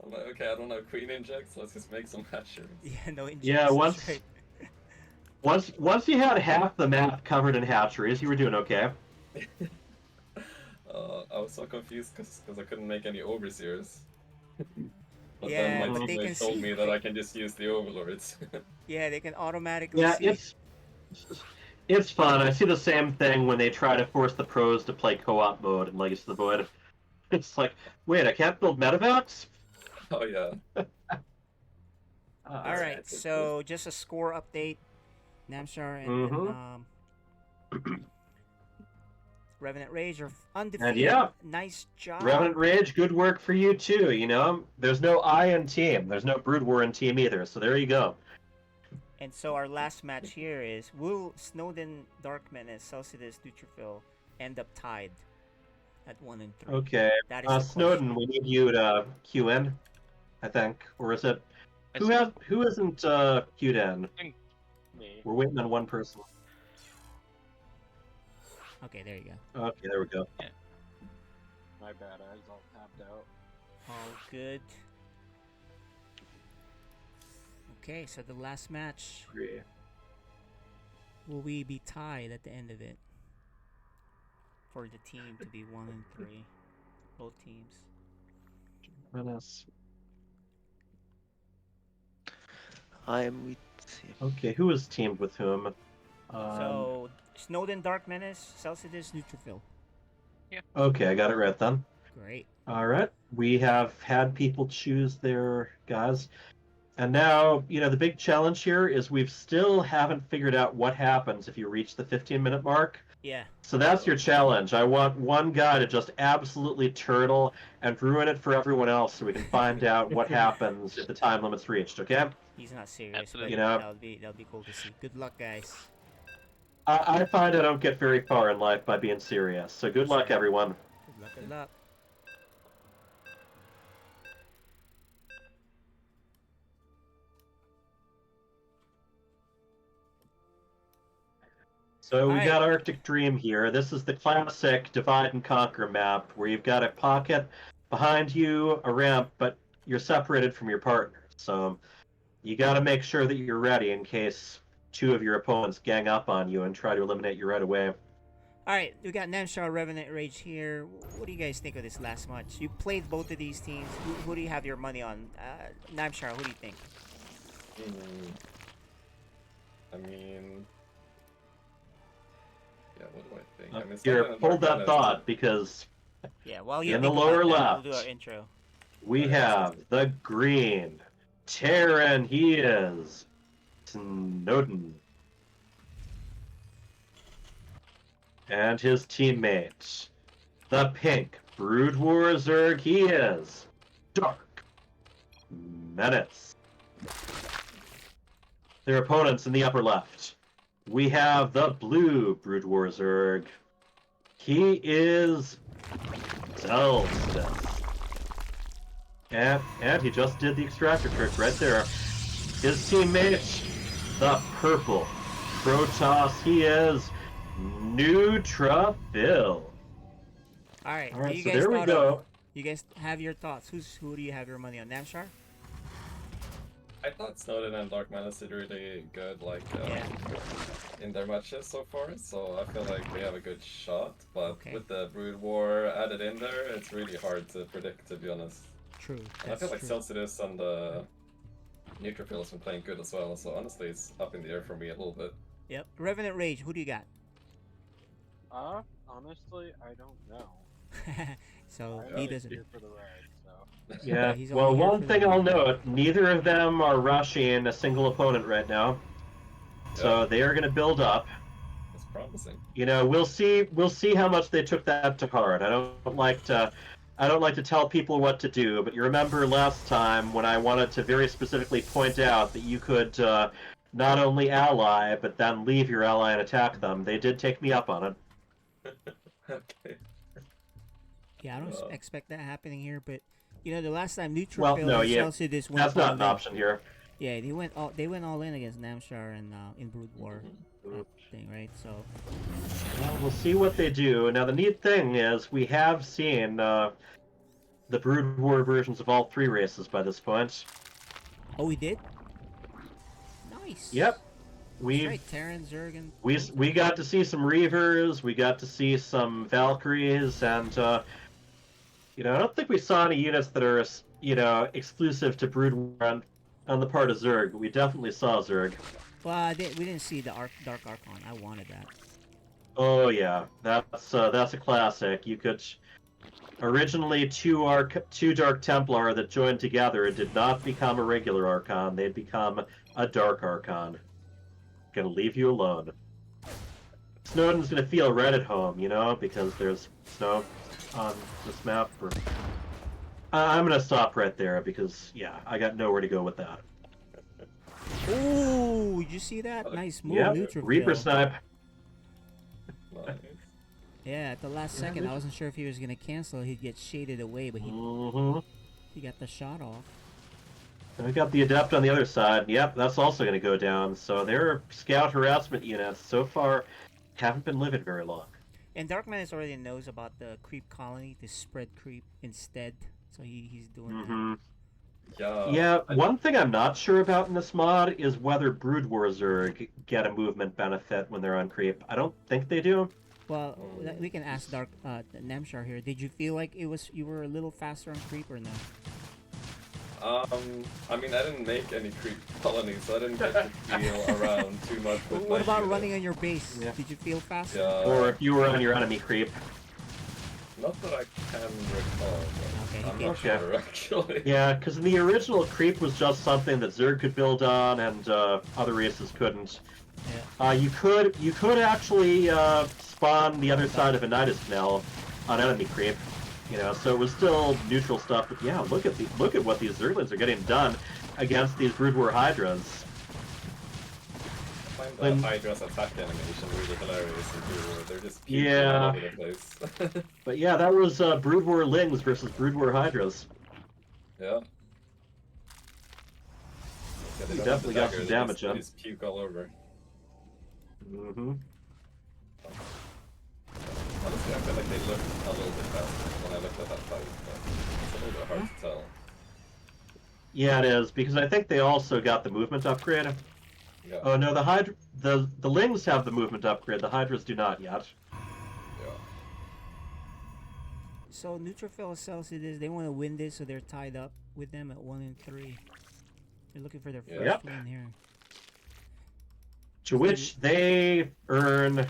I'm like, okay, I don't know, Queen injects, let's just make some hatcheries. Yeah, no injuries. Yeah, that's once right. once you had half the map covered in hatcheries, you were doing okay. I was so confused because I couldn't make any overseers. But Yeah, then my but they teammate can told see- me that I can just use the overlords. Yeah, they can automatically Yeah, see. it's fun. I see the same thing when they try to force the pros to play co-op mode in Legacy of the Void. It's like, wait, I can't build medevacs? Oh yeah. All right, it's so just a score update. Namshar and Mhm. Revenant Rage are undefeated. yeah. Nice job. Revenant Rage, good work for you too, you know? There's no I in team. There's no Brood War in team either, so there you go. And so our last match here is, will Snowden, Darkman, and Celsius Neutrophil end up tied at 1 and 3? Okay. That is the Snowden, question. we need you to queue in, I think. Or is it... Who isn't queued in? Me. We're waiting on one person. Okay, there you go. Okay, there we go. My bad, I was all tapped out. All good. Okay, so the last match, will we be tied at the end of it? For the team to be 1 and 3. Both teams. Menace. I'm with. Okay, who is teamed with whom? So, Snowden, Dark Menace, Celsius, Neutrophil. Okay, I got it right then. Great. All right, we have had people choose their guys, and now the big challenge here is we've still haven't figured out what happens if you reach the 15-minute mark. Yeah. So that's your challenge. I want one guy to just absolutely turtle and ruin it for everyone else, so we can find out what happens if the time limit's reached. Okay? He's not serious, Absolutely. but You know- that'll be cool to see. Good luck, guys. I find I don't get very far in life by being serious. So good luck, everyone. Good luck. Good luck. So we Alright. got Arctic Dream here. This is the classic divide and conquer map where you've got a pocket behind you, a ramp, but you're separated from your partner. So you got to make sure that you're ready in case two of your opponents gang up on you and try to eliminate you right away. Alright, we got Namshar, Revenant Rage here. What do you guys think of this last match? You played both of these teams. Who do you have your money on? Namshar, who do you think? I mean, yeah, what do I think? I mean, Here, Snowden and hold Darkman that is- thought because Yeah, while you In the think about lower that, left. we'll do our intro. we have the green Terran. He is Snowden. And his teammates, the pink Brood War Zerg. He is Dark Menace. Their opponents in the upper left. We have the blue Brood War Zerg. He is Celsius. And he just did the extractor trick right there. His teammate, the purple Protoss. He is Neutrophil. Alright, All right, you so guys there we thought go. of- You guys have your thoughts. Who do you have your money on? Namshar? I thought Snowden and Dark Menace did really good, like Yeah. in their matches so far. So I feel like they have a good shot. But Okay. with the Brood War added in there, it's really hard to predict, to be honest. True. And I That's feel like true. Celsius and Neutrophil has been playing good as well. So honestly, it's up in the air for me a little bit. Yep. Revenant Rage. Who do you got? Honestly, I don't know. So I'm he just doesn't. here for the ride, so. Yeah. he's Well, only here one for thing the- I'll note: neither of them are rushing a single opponent right now, so Yeah. they are going to build up. It's promising. You know, we'll see how much they took that to heart. I don't like to tell people what to do, but you remember last time when I wanted to very specifically point out that you could not only ally but then leave your ally and attack them. They did take me up on it. Okay. Yeah, I don't Uh, expect that happening here, but you know, the last time Neutrophil Well, no, and yeah, Celsius went That's not all an in. option here. Yeah, they went all in against Namshar and in Brood War thing, right? So Well, we'll see what they do. Now, the neat thing is we have seen the Brood War versions of all three races by this point. oh, we did. Nice. Yep. That's We've right, Terran, Zerg, and We got to see some Reavers, we got to see some Valkyries, and you know, I don't think we saw any units that are exclusive to Brood War on the part of Zerg. But we definitely saw Zerg. well, we didn't see the Dark Archon. I wanted that. Oh yeah, that's a classic. You could originally two Dark Templar that joined together did not become a regular Archon; they'd become a Dark Archon. Gonna leave you alone. Snowden's gonna feel right at home, you know, because there's snow on this map. I'm gonna stop right there because, yeah, I got nowhere to go with that. Oh, did you see that? Nice move, Yeah, Neutrophil. Reaper Snipe. Nice. Yeah, at the last Yeah, second, I Neutro- wasn't sure if he was gonna cancel. He'd get shaded away, but Mm-hmm. he got the shot off. And we got the Adept on the other side. Yep, that's also gonna go down. So their scout harassment units so far haven't been living very long. And Dark Menace already knows about the creep colony to spread creep instead, so he's doing that. Mm-hmm. Yeah. Yeah, one thing I'm not sure about in this mod is whether Brood War Zerg get a movement benefit when they're on creep. I don't think they do. Well, we can ask Namshar here. Did you feel like you were a little faster on creep or no? I mean, I didn't make any creep colonies, so I didn't get to feel around too much with What my about unit. running on your base? Yeah. Did you feel faster? Yeah. Or if you were on your enemy creep. Not that I can recall. But Okay, I'm he not can't. sure actually. Yeah, because the original creep was just something that Zerg could build on, and other races couldn't. You could actually spawn the other side of a Nidus Canal on enemy creep. You know, so it was still neutral stuff. But yeah, look at what these Zerglings are getting done against these Brood War Hydras. I find When- the Hydra's attack animation really hilarious in Brood War. They're just puking Yeah. all over the place. But yeah, that was Brood War Lings versus Brood War Hydras. Yeah. Yeah, they You don't have definitely the got dagger, some they damage just, on. they just puke all over. Mm-hmm. Honestly, I feel like they look a little bit faster when I looked at that fight, but it's a little bit hard to tell. Yeah, it is because I think they also got the movement upgrade. Yeah. Oh no, the Lings have the movement upgrade. The Hydras do not yet. Yeah. So Neutrophil Celsius, they want to win this, so they're tied up with them at 1-3. They're looking for their first Yep. win here. To which they earn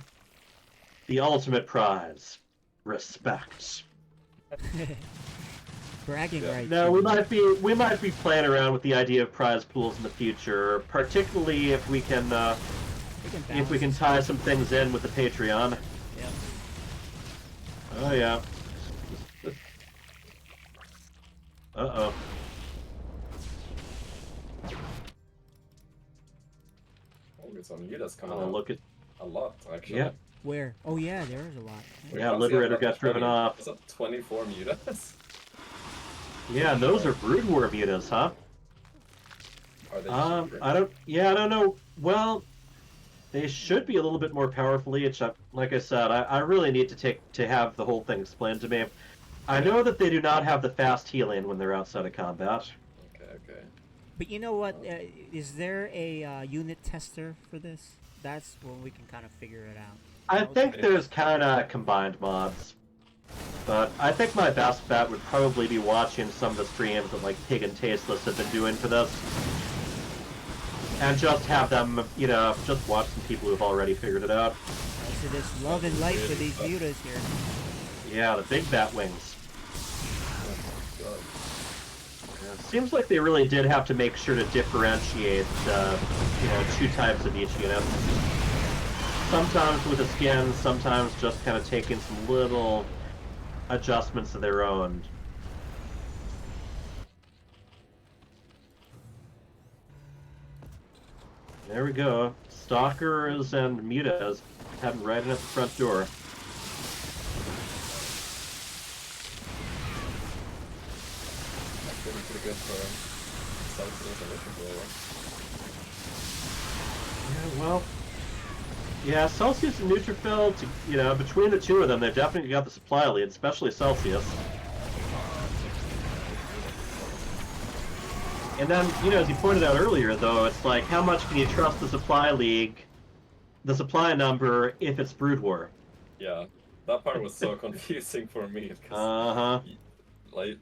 the ultimate prize, respect. Bragging Yeah. rights. Now you we mean. might be playing around with the idea of prize pools in the future, particularly if we can balance tie some things in with the Patreon. Yep. Oh yeah. Uh-oh. Oh, it's on Yuda's coming Oh, out look at a lot, actually. yeah. Where? Oh yeah, there is a lot. Wait, Yeah, how's he Liberator at got driven off. Is that 24 Mutas? Yeah, and those are Brood War mutas, huh? Are they cheaper? I don't know. Well, they should be a little bit more powerful each. Like I said, I really need to have the whole thing explained to me. I know that they do not have the fast healing when they're outside of combat. Okay. But you know what? Is there a unit tester for this? That's when we can kind of figure it out. I think there's kind of combined mods. But I think my best bet would probably be watching some of the streams that like Pig and Tasteless have been doing for this. And just have them, you know, just watch some people who've already figured it out. So this love and light for these mutas here. Yeah, the big bat wings. Yeah, seems like they really did have to make sure to differentiate, you know, two types of each unit. Sometimes with a skin, sometimes just kind of taking some little adjustments of their own. There we go. Stalkers and mutas heading right in at the front door. That's pretty good for Celsius and Neutrophil. Yeah, well, yeah, Celsius and Neutrophil, you know, between the two of them, they've definitely got the supply lead, especially Celsius. And then, you know, as you pointed out earlier, though, it's like, how much can you trust the supply league, the supply number, if it's Brood War? Yeah, that part was so confusing for me. Uh-huh. Like,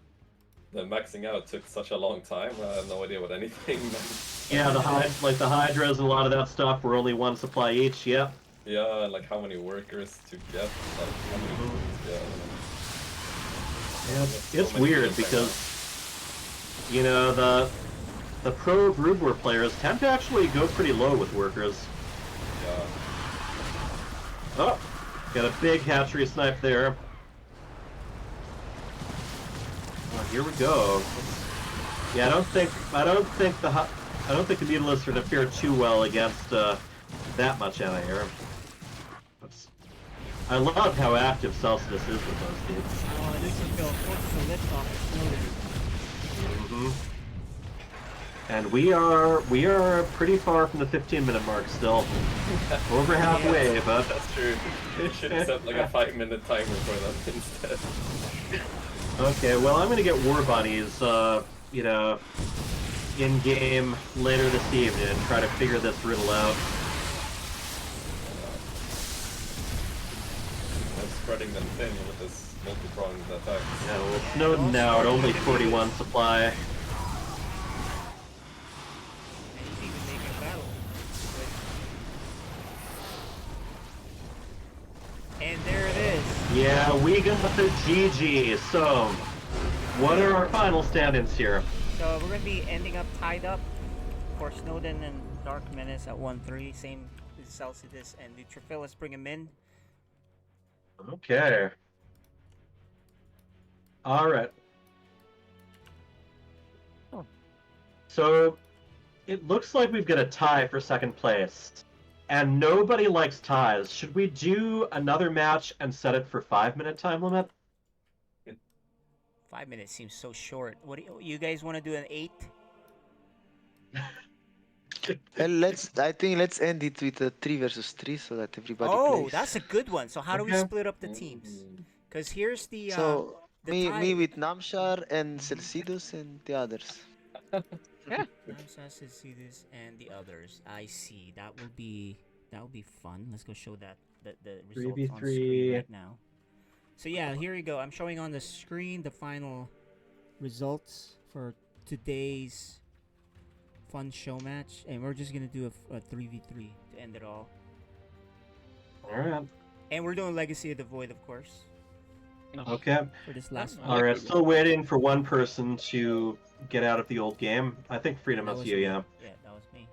the maxing out took such a long time, I had no idea what anything meant. Yeah, the Hydras and a lot of that stuff were only one supply each, yep. Yeah, and like how many workers to get, like how many foods, Yeah, it's weird because, you know, the pro Brood War players tend to actually go pretty low with workers. Yeah. Oh, got a big hatchery snipe there. Oh, here we go. Yeah, I don't think the Mutalisks are gonna fare too well against that much anti-air. I love how active Celsius is with those dudes. Oh, this is Phil. Forces the lift off. Mm-hmm. And we are pretty far from the 15-minute mark still. Over halfway, but That's true. It should set like a 5-minute timer for them instead. okay. Well, I'm gonna get War Bunnies, you know, in game later this evening and try to figure this riddle out. I'm spreading them thin with this multi-pronged attack. Yeah, well, Snowden now at only 41 supply. And he's even making a battle. And there it is. Yeah, we got the GG. So, what are our final stand-ins here? So we're gonna be ending up tied up. Of course, Snowden and Dark Menace at 1-3. Same with Celsius and Neutrophil. Let's bring him in. Okay. Alright. So, it looks like we've got a tie for second place. And nobody likes ties. Should we do another match and set it for 5-minute time limit? 5 minutes seems so short. What do you guys want to do? An 8? And I think let's end it with a 3 versus 3 so that everybody Oh, plays. that's a good one. So how do we Okay. split up the teams? Because here's the So the me tie- with Namshar and Celsidus and the others. Celsius and the others. I see. That will be fun. Let's go show that the results on 3v3. screen right now. So yeah, here we go. I'm showing on the screen the final results for today's fun show match, and we're just gonna do a 3v3 to end it all. Alright. And we're doing Legacy of the Void, of course, Okay. for this last one. Alright, still waiting for one person to get out of the old game. I think Freedom That is was you, me. yeah. Yeah, that was me.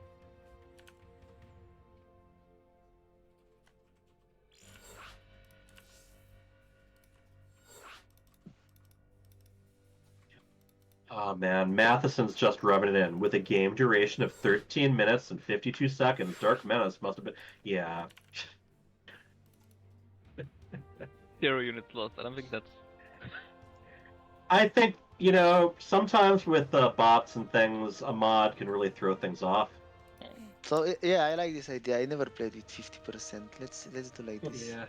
Oh man, Matheson's just rubbing it in. With a game duration of 13 minutes and 52 seconds, Dark Menace must have been... Yeah. 0 units lost. I don't think that's. I think, you know, sometimes with bots and things, a mod can really throw things off. So yeah, I like this idea. I never played with 50%. Let's do like this. Yeah.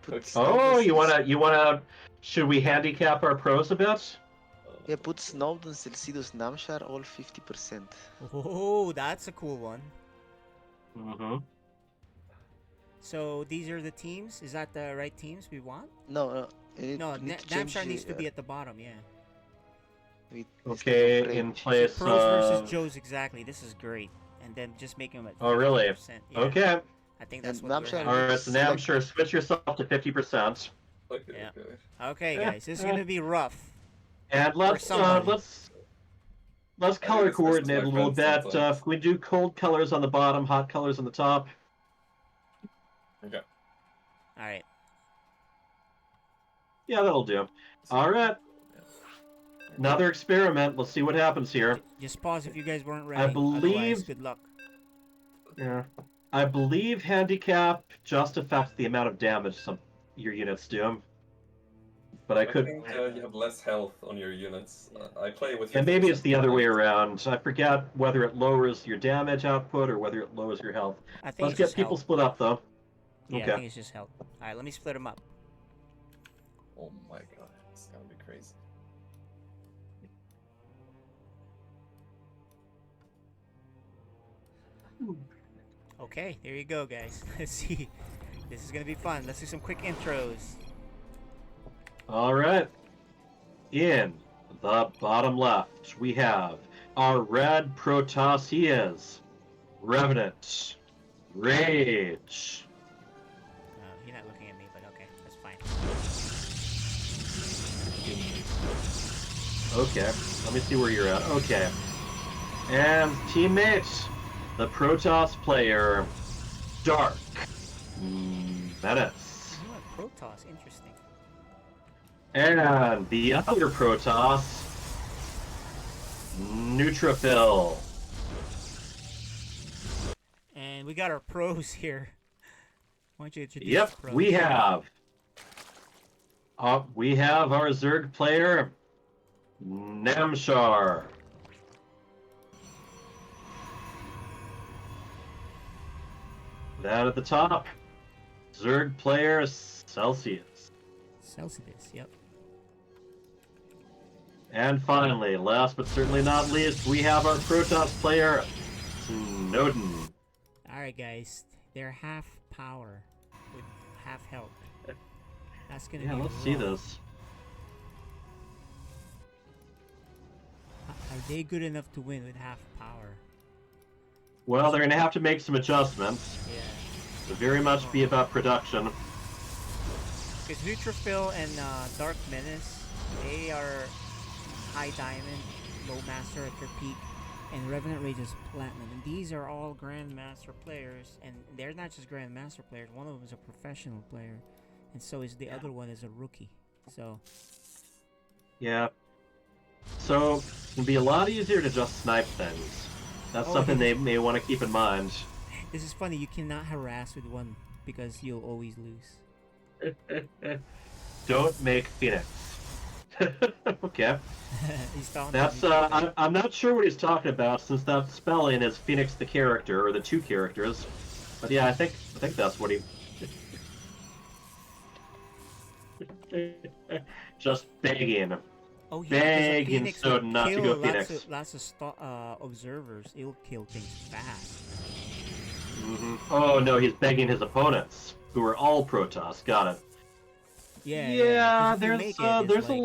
Put Oh, Celsius- you wanna... Should we handicap our pros a bit? Yeah, put Snowden, Celsidus, Namshar, all 50%. Oh, that's a cool one. Mm-hmm. So these are the teams. Is that the right teams we want? No, No, need to change Namshar needs to the, be at the bottom. Yeah. instead of Okay, in Rage. So place pros versus of... Joes, exactly. This is great. And then just make him at Oh, really? 50%. Yeah, Okay. I think that's And what we're Namshar having. Alright, so now I'm Select- sure switch yourself to 50%. Okay, Yeah. okay. Okay, Yeah, guys, this is gonna be rough. And let's somebody. let's I color think it's best coordinate a with my little bit. friends sometimes. If we do cold colors on the bottom, hot colors on the top. Okay. All right. Yeah, that'll do. Alright. Another experiment. Let's see what happens here. Just pause if you guys weren't ready. Otherwise, believe- good luck. Yeah. I believe handicap just affects the amount of damage some your units do. But I could... think you have less health on your units. I play with. And maybe it's the other way 50%. around. I forget whether it lowers your damage output or whether it lowers your health. I think Let's it's get just people health. split up, though. Yeah, I Okay. think it's just health. All right, let me split them up. Oh my god, it's gonna be crazy. Okay, there you go, guys. Let's see. This is gonna be fun. Let's do some quick intros. Alright. In the bottom left, we have our red Protoss. He is Revenant. Rage. You're not looking at me, but okay, that's fine. Okay, let me see where you're at. Okay. And teammate, the Protoss player, Dark Menace. You want Protoss? Interesting. And the other Protoss, Neutrophil. And we got our pros here. Why don't you introduce Yep, the pros? we have our Zerg player, Namshar. Then at the top, Zerg player Celsius. Celsius. Yep. And finally, last but certainly not least, we have our Protoss player, Snowden. All right, guys. They're half power with half health. That's gonna Yeah, be let's see rough. this. Are they good enough to win with half power? Well, they're going to have to make some adjustments. Yeah. It'll very much be about production. Because Neutrophil and Dark Menace, they are high diamond, low master at their peak, and Revenant Rage is platinum. And these are all Grandmaster players, and they're not just Grandmaster players. One of them is a professional player, and so is the other one is a rookie. So Yeah. So, it'll be a lot easier to just snipe things. That's Oh, something yeah. they may want to keep in mind. this is funny. You cannot harass with one because you'll always lose. Don't make Phoenix. Okay. He's talking That's, to me. I'm not sure what he's talking about since that spelling is Phoenix the character, or the two characters. But yeah, I think that's what he... Just begging. Oh, yeah, begging Phoenix Snowden will not to kill go lots Phoenix. Of, lots of observers. It'll kill things fast. Oh no, he's begging his opponents, who are all Protoss. Got it. Yeah. Yeah, 'cause if you there's make it, it's there's like-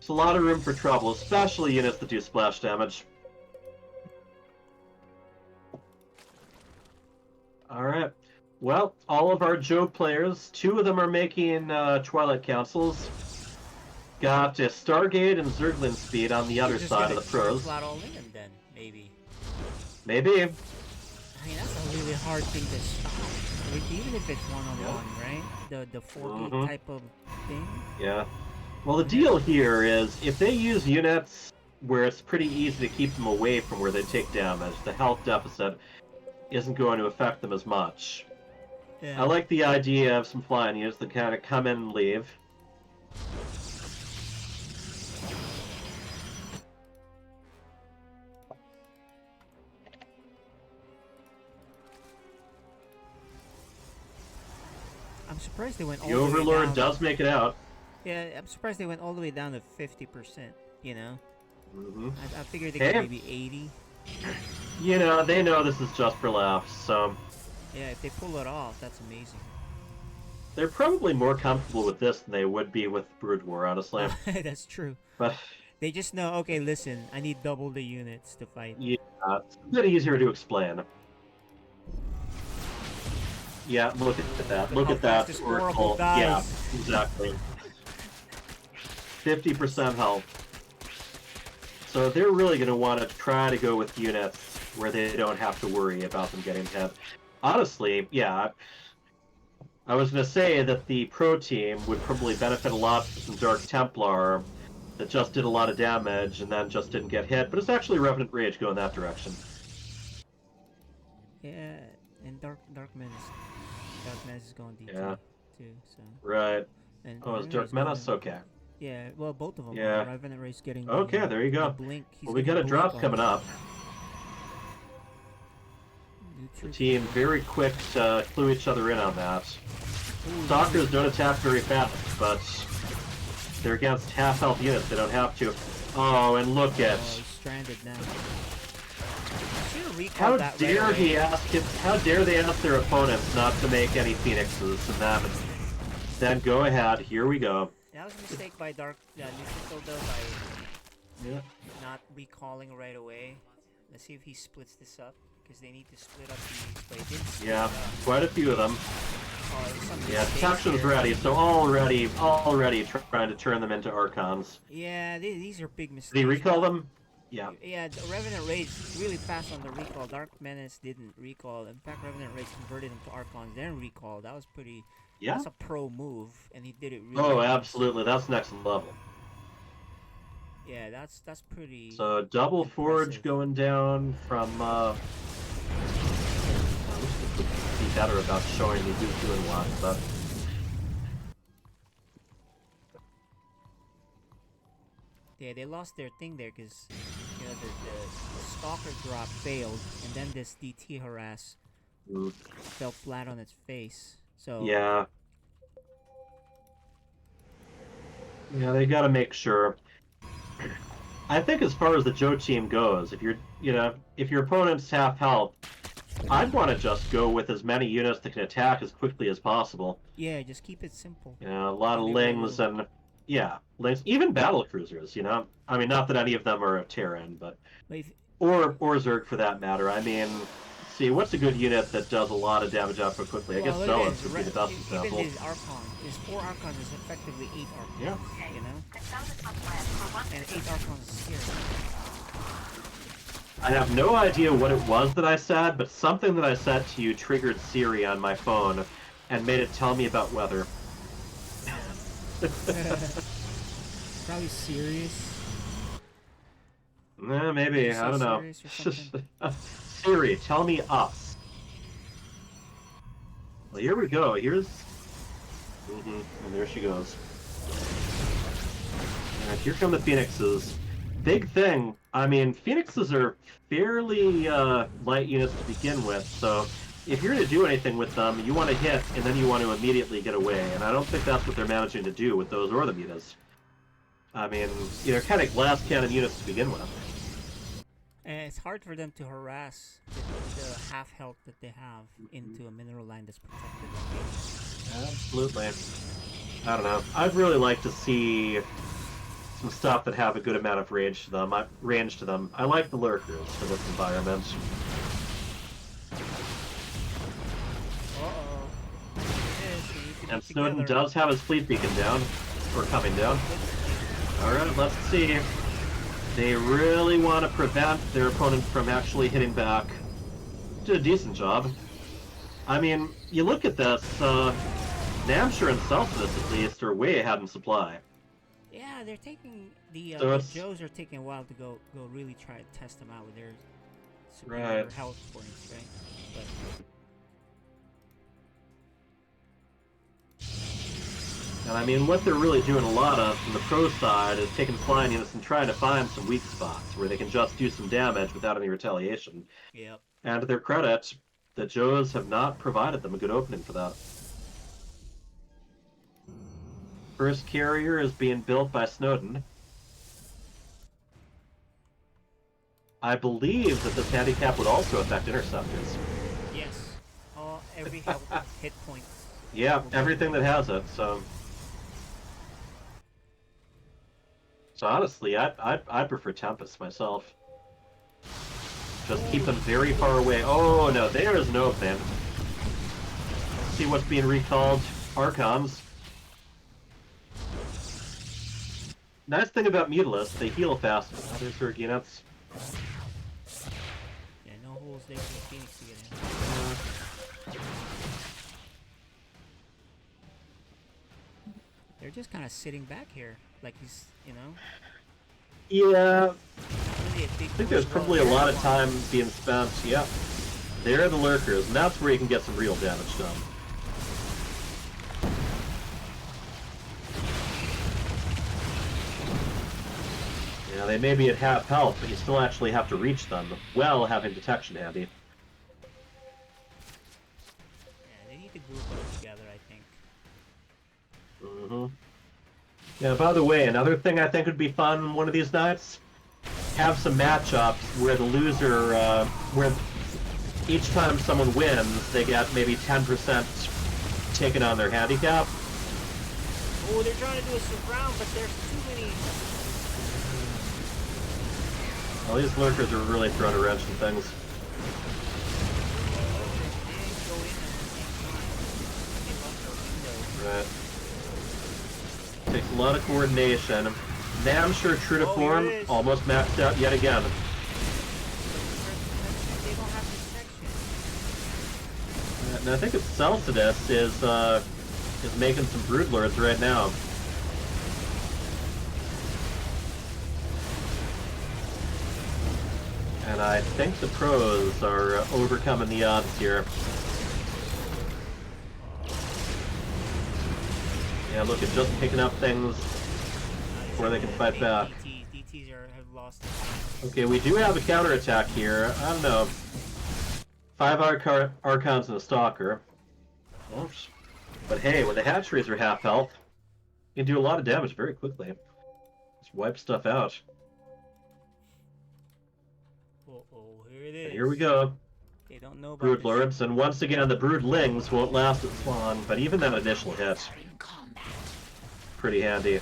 a lot of room for trouble, especially units that do splash damage. All right. Well, all of our Joe players, 2 of them are making Twilight Councils. Got Stargate and Zerglin Speed on the other You're just side gonna of the pros. flat all in then, maybe. Maybe. I mean, that's a really hard thing to stop. Like, even if it's one-on-one, right? The 4-gate Mhm. type of thing. Yeah. Well, the deal here is if they use units where it's pretty easy to keep them away from where they take damage, the health deficit isn't going to affect them as much. Yeah. I like the idea of some flying units that kind of come in and leave. I'm surprised they went all The the way Overlord down. does make it out. Yeah, I'm surprised they went all the way down to 50%. You know, Hmm. I figured they Hey. could maybe 80. You know, they know this is just for laughs, so Yeah, if they pull it off, that's amazing. they're probably more comfortable with this than they would be with Brood War, honestly. That's true. But They just know, okay, listen, I need double the units to fight. yeah, it's a bit easier to explain. Yeah, look at that. Look how at that fast this Oracle Oracle. dies. Yeah, exactly. 50% health. So they're really going to want to try to go with units where they don't have to worry about them getting hit. Honestly, yeah, I was going to say that the pro team would probably benefit a lot from some Dark Templar that just did a lot of damage and then just didn't get hit, but it's actually Revenant Rage going that direction. Yeah, and Dark Menace is going DT Yeah. too. So. Right. And Oh, is Revenant Dark Raid's going- Menace? Okay. Yeah, well, both of them. Yeah. Revenant Raid's getting. Okay, the, there you go. the blink. He's Well, we getting got a drop blink coming on up. New The troop. team very quick to clue each other in on that. Ooh, Stalkers don't attack very fast, but they're against half-health units. They don't have to. Oh, and look at... Oh, he's stranded now. Should've recalled How that right dare away. he ask it? How dare they ask their opponents not to make any phoenixes? And then go ahead. Here we go. That was a mistake by Neutrophil though, by Yeah. not recalling right away. Let's see if he splits this up, because they need to split up these. But he didn't split Yeah, it up. quite a few of them. Oh, there's some Yeah, mistakes detection's here. ready, so already trying to turn them into Archons. Yeah, these are big mistakes. Did he recall them? Yeah. Yeah, the Revenant Rage really fast on the recall. Dark Menace didn't recall. In fact, Revenant Rage converted him to Archons, then recall. That was pretty. Yeah. That's a pro move, and he did it really. Oh, fast. absolutely. That's next level. Yeah, that's pretty. So double forge impressive. going down from. I wish this would be better about showing me who's doing what, but Yeah, they lost their thing there because you know the stalker drop failed, and then this DT harass mm, fell flat on its face. So yeah. Yeah, they got to make sure. I think as far as the Joe team goes, if your opponent's half health, I'd want to just go with as many units that can attack as quickly as possible. yeah, just keep it simple. You know, a lot of They lings will. and lings, even battle cruisers. You know, I mean, not that any of them are a Terran, but But if, or Zerg for that matter. I mean, see, what's a good unit that does a lot of damage output quickly? I guess well, look at Zealots his would be the best even example. his Archon, his 4 Archons is effectively 8 Archons. Yeah. You know, and 8 Archons is scary. I have no idea what it was that I said, but something that I said to you triggered Siri on my phone and made it tell me about weather. Probably serious. Maybe, Is it I don't know. serious or something? Siri, tell me us. Well, here we go. Here's... And there she goes. Alright, here come the Phoenixes. Big thing, I mean, Phoenixes are fairly light units to begin with, so if you're going to do anything with them, you want to hit, and then you want to immediately get away, and I don't think that's what they're managing to do with those Orthometas. I mean, kind of glass cannon units to begin with. And it's hard for them to harass the half health that they have into a mineral line that's protected. Absolutely. I don't know. I'd really like to see some stuff that have a good amount of range to them. I like the lurkers for this environment. Uh-oh. Yes, we need to And be Snowden together. does have his fleet beacon down, or coming down. Alright, let's see. They really want to prevent their opponent from actually hitting back. Did a decent job. I mean, you look at this, Namshur and Celsius at least are way ahead in supply. Yeah, they're taking the So it's- Joes are taking a while to go really try to test them out with their superior Right. health points, right? But And I mean, what they're really doing a lot of from the pro side is taking flying units and trying to find some weak spots where they can just do some damage without any retaliation. yep. And to their credit, the Joes have not provided them a good opening for that. First carrier is being built by Snowden. I believe that this handicap would also affect interceptors. Yes. Every hit point. Yeah, everything that has it. So honestly, I'd prefer Tempest myself. Just keep them very far away. Oh no, there is no opening. See what's being recalled. Archons. Nice thing about Mutalisk, they heal fast. Other Surgenets. Yeah, no holes there for Phoenix to get in. They're just kind of sitting back here, like he's, you know. Yeah, Really a big I think there's push probably a going lot of on. time being spent. Yep. They're the lurkers, and that's where you can get some real damage done. Yeah, they may be at half health, but you still actually have to reach them, while having detection handy. Yeah, they need to group up together, I think. Mm-hmm. Yeah, by the way, another thing I think would be fun one of these nights, have some matchups where the loser, where each time someone wins, they get maybe 10% taken on their handicap. Oh, they're trying to do a surround, but there's too many. Well, these lurkers are really throwing a wrench in things. Right. Takes a lot of coordination. Damn sure true to Oh, form, here it is. almost maxed out yet again. They don't have protection. And I think it's Celcidus is making some broodlords right now. And I think the pros are overcoming the odds here. Yeah, look at just picking up things where they can fight back. DTs have lost. Okay, we do have a counterattack here. I don't know. 5 Archons and a Stalker. Oops. But hey, when the hatcheries are half health, you can do a lot of damage very quickly. Just wipe stuff out. Oh, here it is. And here we go. They don't know about Broodlords, and once again the Broodlings won't last as long, but even that initial hit, pretty handy.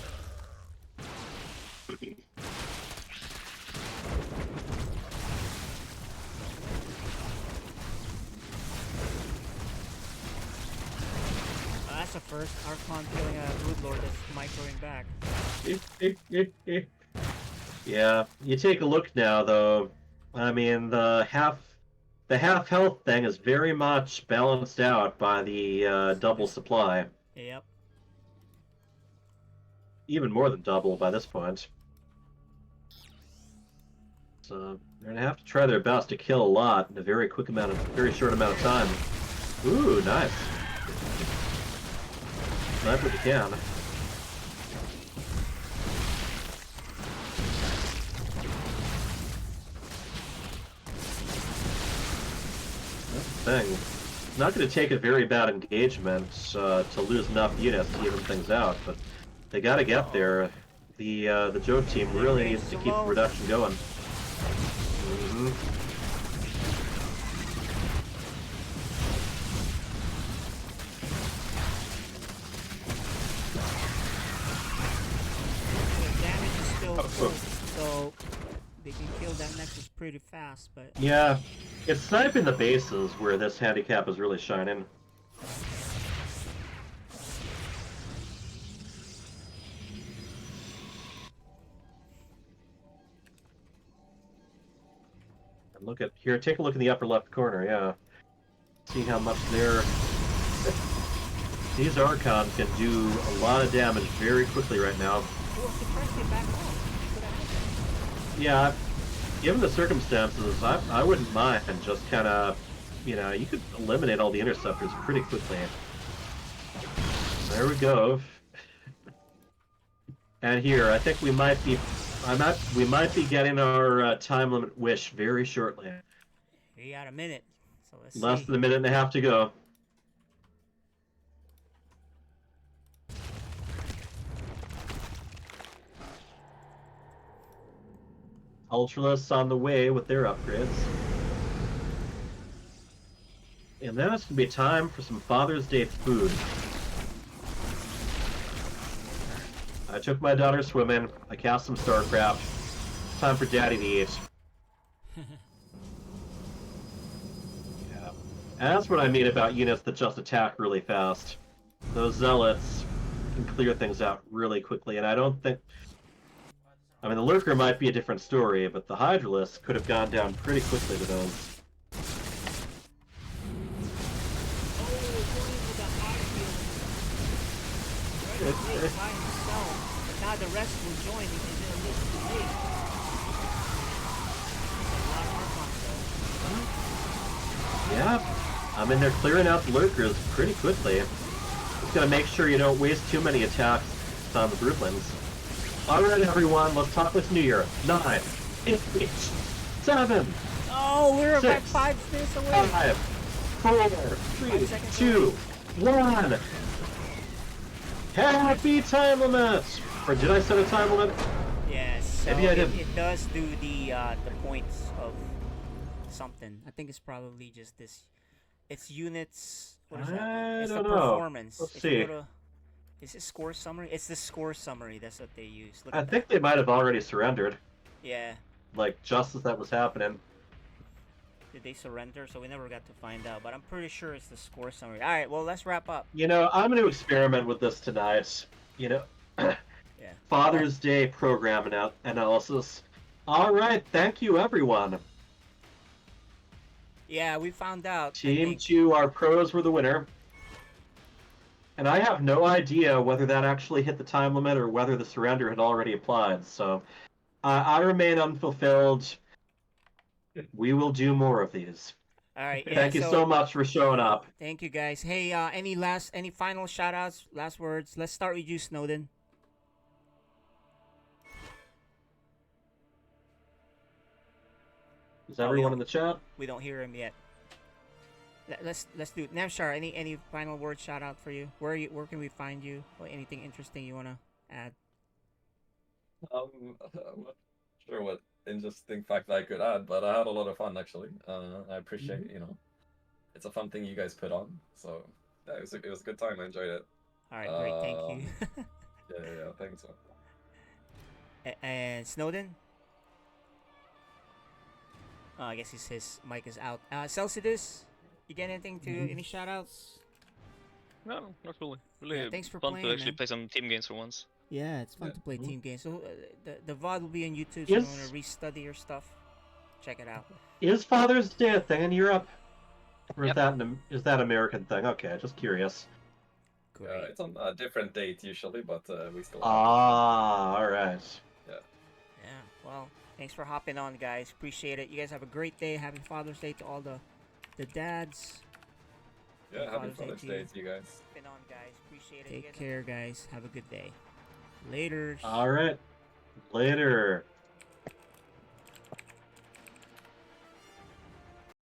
That's the first Archon killing a Broodlord that's microing back. Yeah, you take a look now though. I mean, the half health thing is very much balanced out by the double supply. Yep. Even more than double by this point. So they're gonna have to try their best to kill a lot in a very short amount of time. Ooh, nice. Snipe what you can. That's the thing. It's not going to take a very bad engagement to lose enough units to even things out, but they got to get there. The Joe team really needs to keep the production going. Mm-hmm. The damage is still close, so they can kill that Nexus pretty fast, but Yeah, it's sniping the bases where this handicap is really shining. And look at here. Take a look in the upper left corner. Yeah, see how much they're. These Archons can do a lot of damage very quickly right now. oh, surprised they back off. Yeah, given the circumstances, I wouldn't mind just kind of, you know, you could eliminate all the interceptors pretty quickly. There we go. And here, I think we might be getting our time limit wish very shortly. We got a minute, so let's Less see. than a minute and a half to go. Ultralists on the way with their upgrades. And then it's gonna be time for some Father's Day food. I took my daughter swimming. I cast some StarCraft. Time for Daddy to eat. Yeah. And that's what I mean about units that just attack really fast. Those Zealots can clear things out really quickly, and I don't think... I mean, the Lurker might be a different story, but the Hydralisk could have gone down pretty quickly to those. By himself, but now the rest will join and then a little too late. Yeah, I mean, they're clearing out the Lurkers pretty quickly. Just gotta make sure you don't waste too many attacks on the Broodlings. Alright, everyone, let's talk this New Year. 9, 8, 7, Oh, we're about 6, 5 spins away. 5, 4, 3, seconds 2, 1. Happy time limit! Or did I set a time limit? Yes. So Maybe I didn't. It does do the points of something. I think it's probably just this. It's units. What is that? I It's don't the know. performance. Let's If you see. go to- is it score summary? It's the score summary. That's what they use. Look I at think they might have already surrendered. that. Yeah. Like, just as that was happening. Did they surrender? So we never got to find out. But I'm pretty sure it's the score summary. All right. Well, let's wrap up. You know, I'm going to experiment with this tonight. You know, Yeah. Father's Day program analysis. All right, thank you, everyone. Yeah, we found out. I Team think. 2, our pros were the winner. And I have no idea whether that actually hit the time limit or whether the surrender had already applied. So I remain unfulfilled. We will do more of these. All right. Yeah, Thank you so much for showing up. Thank you guys. Hey, any final shout outs, last words? Let's start with you, Snowden. Is everyone in the chat? We don't hear him yet. Let's do it. Namshar, any final words, shout out for you? Where can we find you? Or anything interesting you wanna add? I'm not sure what interesting fact I could add, but I had a lot of fun actually. I appreciate, it's a fun thing you guys put on. So yeah, it was a good time. I enjoyed it. All right, great, thank you. Yeah, thanks. And Snowden. Oh, I guess his mic is out. Celsidus, you get anything to any shout outs? No, not really. Really Yeah, thanks for fun playing, to actually man. play some team games for once. Yeah, it's fun Yeah. to play team games. So the VOD will be on YouTube. So Yes. if you want to restudy your stuff, check it out. Is Father's Day a thing in Europe? Or Yep. is that American thing? Okay, just curious. Great. It's on a different date usually, but we still. Ah, alright. Yeah, well, thanks for hopping on, guys. Appreciate it. You guys have a great day. Happy Father's Day to all the dads. Yeah, happy Father's Day Father's to Day you. to you guys. Hopping on, guys. Appreciate it. You Uh, guys Take care, guys. Have a good day. Later. Alright. Later.